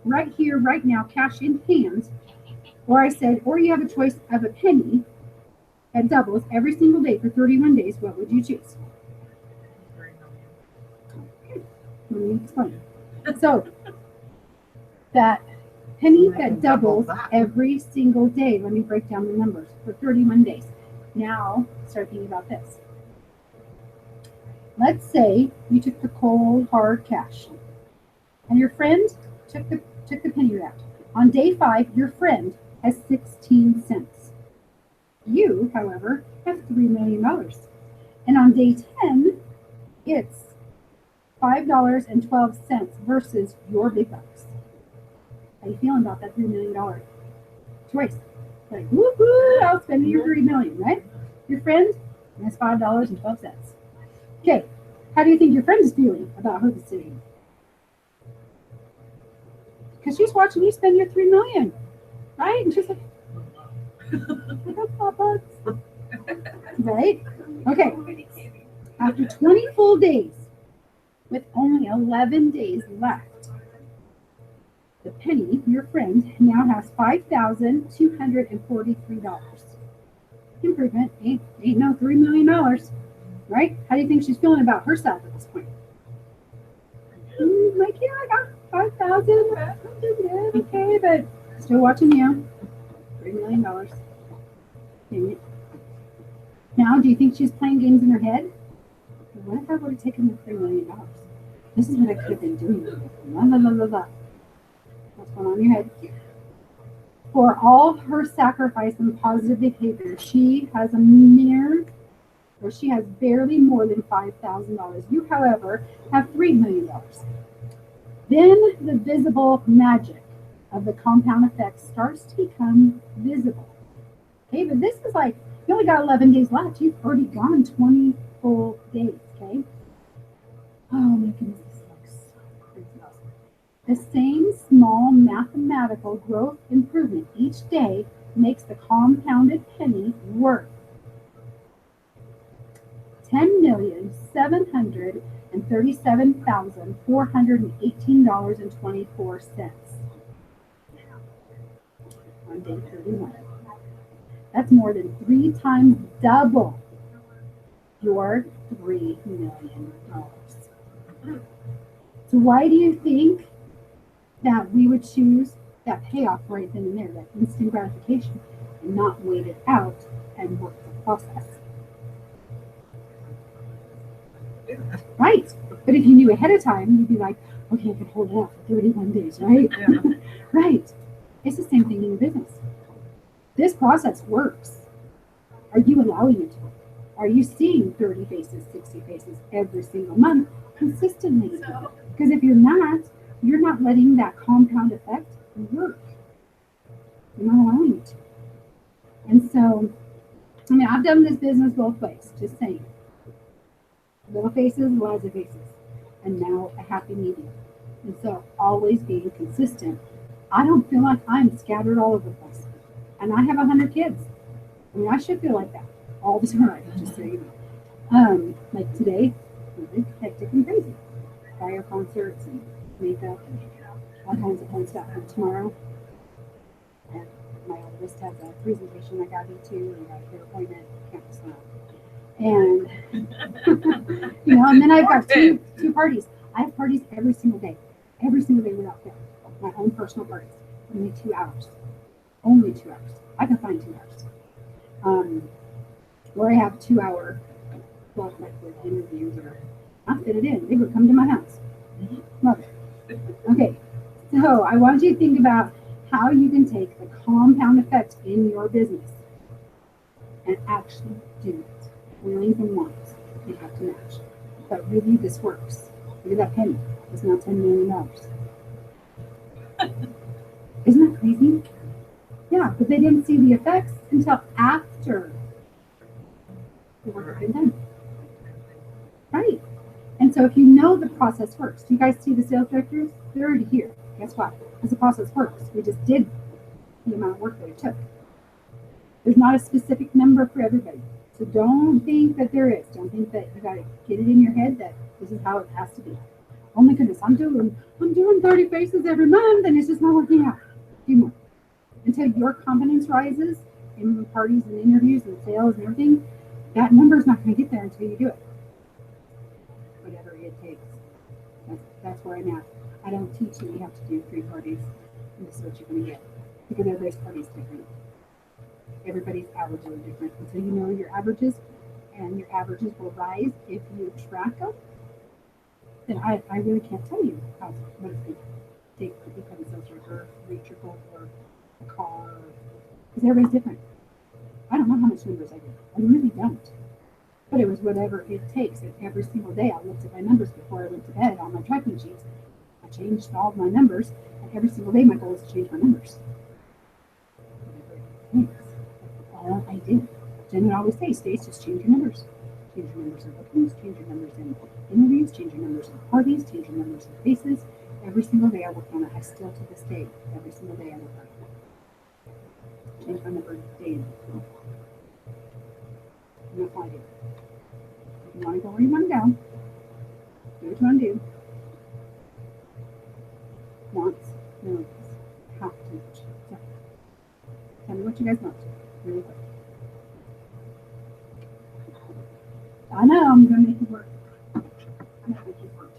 right here, right now, cash in hand, or I said, or you have a choice of a penny that doubles every single day for 31 days, what would you choose? Okay. Let me explain. So, that penny that doubles every single day, let me break down the numbers for 31 days. Now, start thinking about this. Let's say you took the cold, hard cash, and your friend took the penny route. On day 5, your friend has 16 cents. You, however, have $3 million. And on day 10, it's $5.12 versus your big bucks. How you feeling about that $3 million choice? Like, woohoo, I'll spend your $3 million, right? Your friend has $5.12. Okay, how do you think your friend is feeling about her decision? Because she's watching you spend your $3 million, right? And she's like, right? Okay. After 20 full days, with only 11 days left, the penny, your friend, now has $5,243. Improvement ain't no $3 million, right? How do you think she's feeling about herself at this point? Like, yeah, I got 5,000. Okay, but still watching you. $3 million. Dang it. Now, do you think she's playing games in her head? What if I would have taken the $3 million? This is what I could have been doing. La, la, la, la, la. What's going on in your head? For all her sacrifice and positive behavior, she has barely more than $5,000. You, however, have $3 million. Then the visible magic of the compound effect starts to become visible. Okay, but this is like, you only got 11 days left. You've already gone 20 full days, okay? Oh my goodness, this looks so crazy awesome. The same small mathematical growth improvement each day makes the compounded penny worth $10,737,418.24 on day 31. That's more than 3 times double your $3 million. So why do you think that we would choose that payoff right then and there, that instant gratification, and not wait it out and work the process? Right. But if you knew ahead of time, you'd be like, okay, I can hold it out for 31 days, right? Yeah. Right. It's the same thing in your business. This process works. Are you allowing it to work? Are you seeing 30 faces, 60 faces every single month consistently? Because if you're not letting that compound effect work. You're not allowing it to. And so, I mean, I've done this business both ways, just saying. Little faces, lots of faces, and now a happy medium. And so, always being consistent. I don't feel like I'm scattered all over the place. And I have 100 kids. I mean, I should feel like that all the time, just so you know. Like today, really hectic and crazy. Choir concerts and makeup and all kinds of fun stuff. And tomorrow, and my oldest has a presentation I got into, and I got a hair appointment, campus lab. And you know, and then I've got two parties. I have parties every single day without fail. My own personal parties, only 2 hours. Only 2 hours. I can find 2 hours. Or I have 2 hour block, like with interviews, or I'll fit it in. They would come to my house. Love it. Okay, so I want you to think about how you can take the compound effect in your business and actually do it. Willings and wants, you have to match. But really, this works. Look at that penny. It's now $10 million. Isn't that crazy? Yeah, but they didn't see the effects until after the work had been done. Right. And so if you know the process works, do you guys see the sales directors? They're already here. Guess what? Because the process works. We just did the amount of work that it took. There's not a specific number for everybody. So don't think that there is. Don't think that you got to get it in your head that this is how it has to be. Oh my goodness, I'm doing 30 faces every month and it's just not working out. Do more. Until your confidence rises in parties and interviews and sales and everything, that number is not going to get there until you do it. Whatever it takes. That's where I'm at. I don't teach you have to do 3 parties and this is what you're going to get. Because everybody's party is different. Everybody's averages are different. And so you know your averages, and your averages will rise if you track them. Then I really can't tell you what it's going to take to become a sales director, reach your goal for a car, because everybody's different. I don't know how much numbers I do. I really don't. But it was whatever it takes. And every single day I looked at my numbers before I went to bed on my tracking sheets. I changed all of my numbers, and every single day my goal is to change my numbers. Whatever it takes. I did. Jen would always say, Stace, just change your numbers. Change your numbers in bookings, change your numbers in interviews, change your numbers in parties, change your numbers in faces. Every single day I work on it. I still to this day, every single day I work on it. Change my number daily. And that's what I do. If you want to go where you want to go, do what you want to do. Wants, knows, have to. So, tell me what you guys want. Really quick. I know I'm gonna make it work. I'm gonna make it work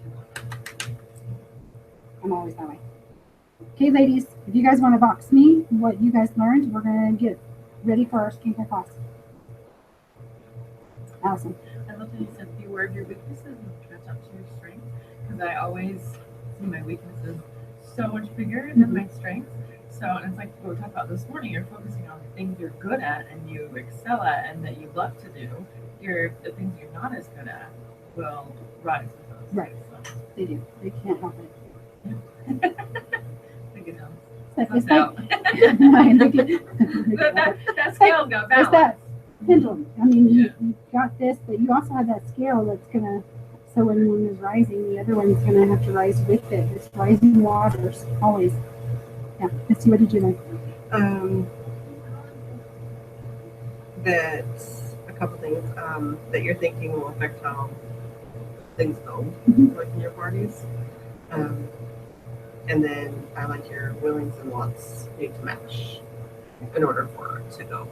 too. I'm always that way. Okay, ladies, if you guys want to box me, what you guys learned, we're gonna get ready for our skincare class. Awesome. I love that you said beware of your weaknesses and catch up to your strengths, because I always see my weaknesses so much bigger than my strengths. So, and it's like what we talked about this morning, you're focusing on the things you're good at and you excel at and that you love to do. The things you're not as good at will rise with those. Right. So. They do. They can't help it. Look at them. It's So, that scale's got balance. It's that pendulum. I mean, you got this, but you also have that scale that's gonna. So when one is rising, the other one's gonna have to rise with it. It's rising waters always. Yeah. Let's see. What did you learn? That a couple things that you're thinking will affect how things go, like in your parties. And then I like your willings and wants need to match in order for it to go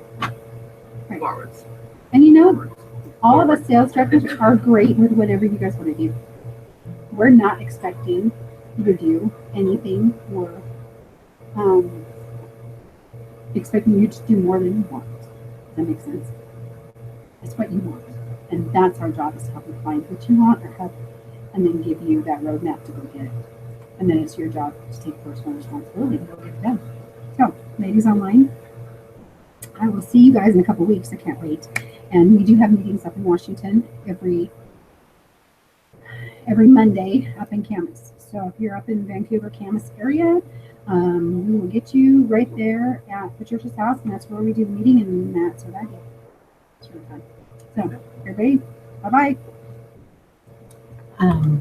forwards. And you know, all of us sales directors are great with whatever you guys want to do. we're not expecting you to do anything or expecting you to do more than you want. Does that make sense? It's what you want. And that's our job, is to help you find what you want or help, and then give you that roadmap to go get it. And then it's your job to take personal responsibility to go get it done. So, ladies online, I will see you guys in a couple weeks. I can't wait. And we do have meetings up in Washington every Monday up in Camas. So if you're up in Vancouver, Camas area, we will get you right there at Patricia's house, and that's where we do the meeting, and that's what I do. It's your time. So everybody, bye bye.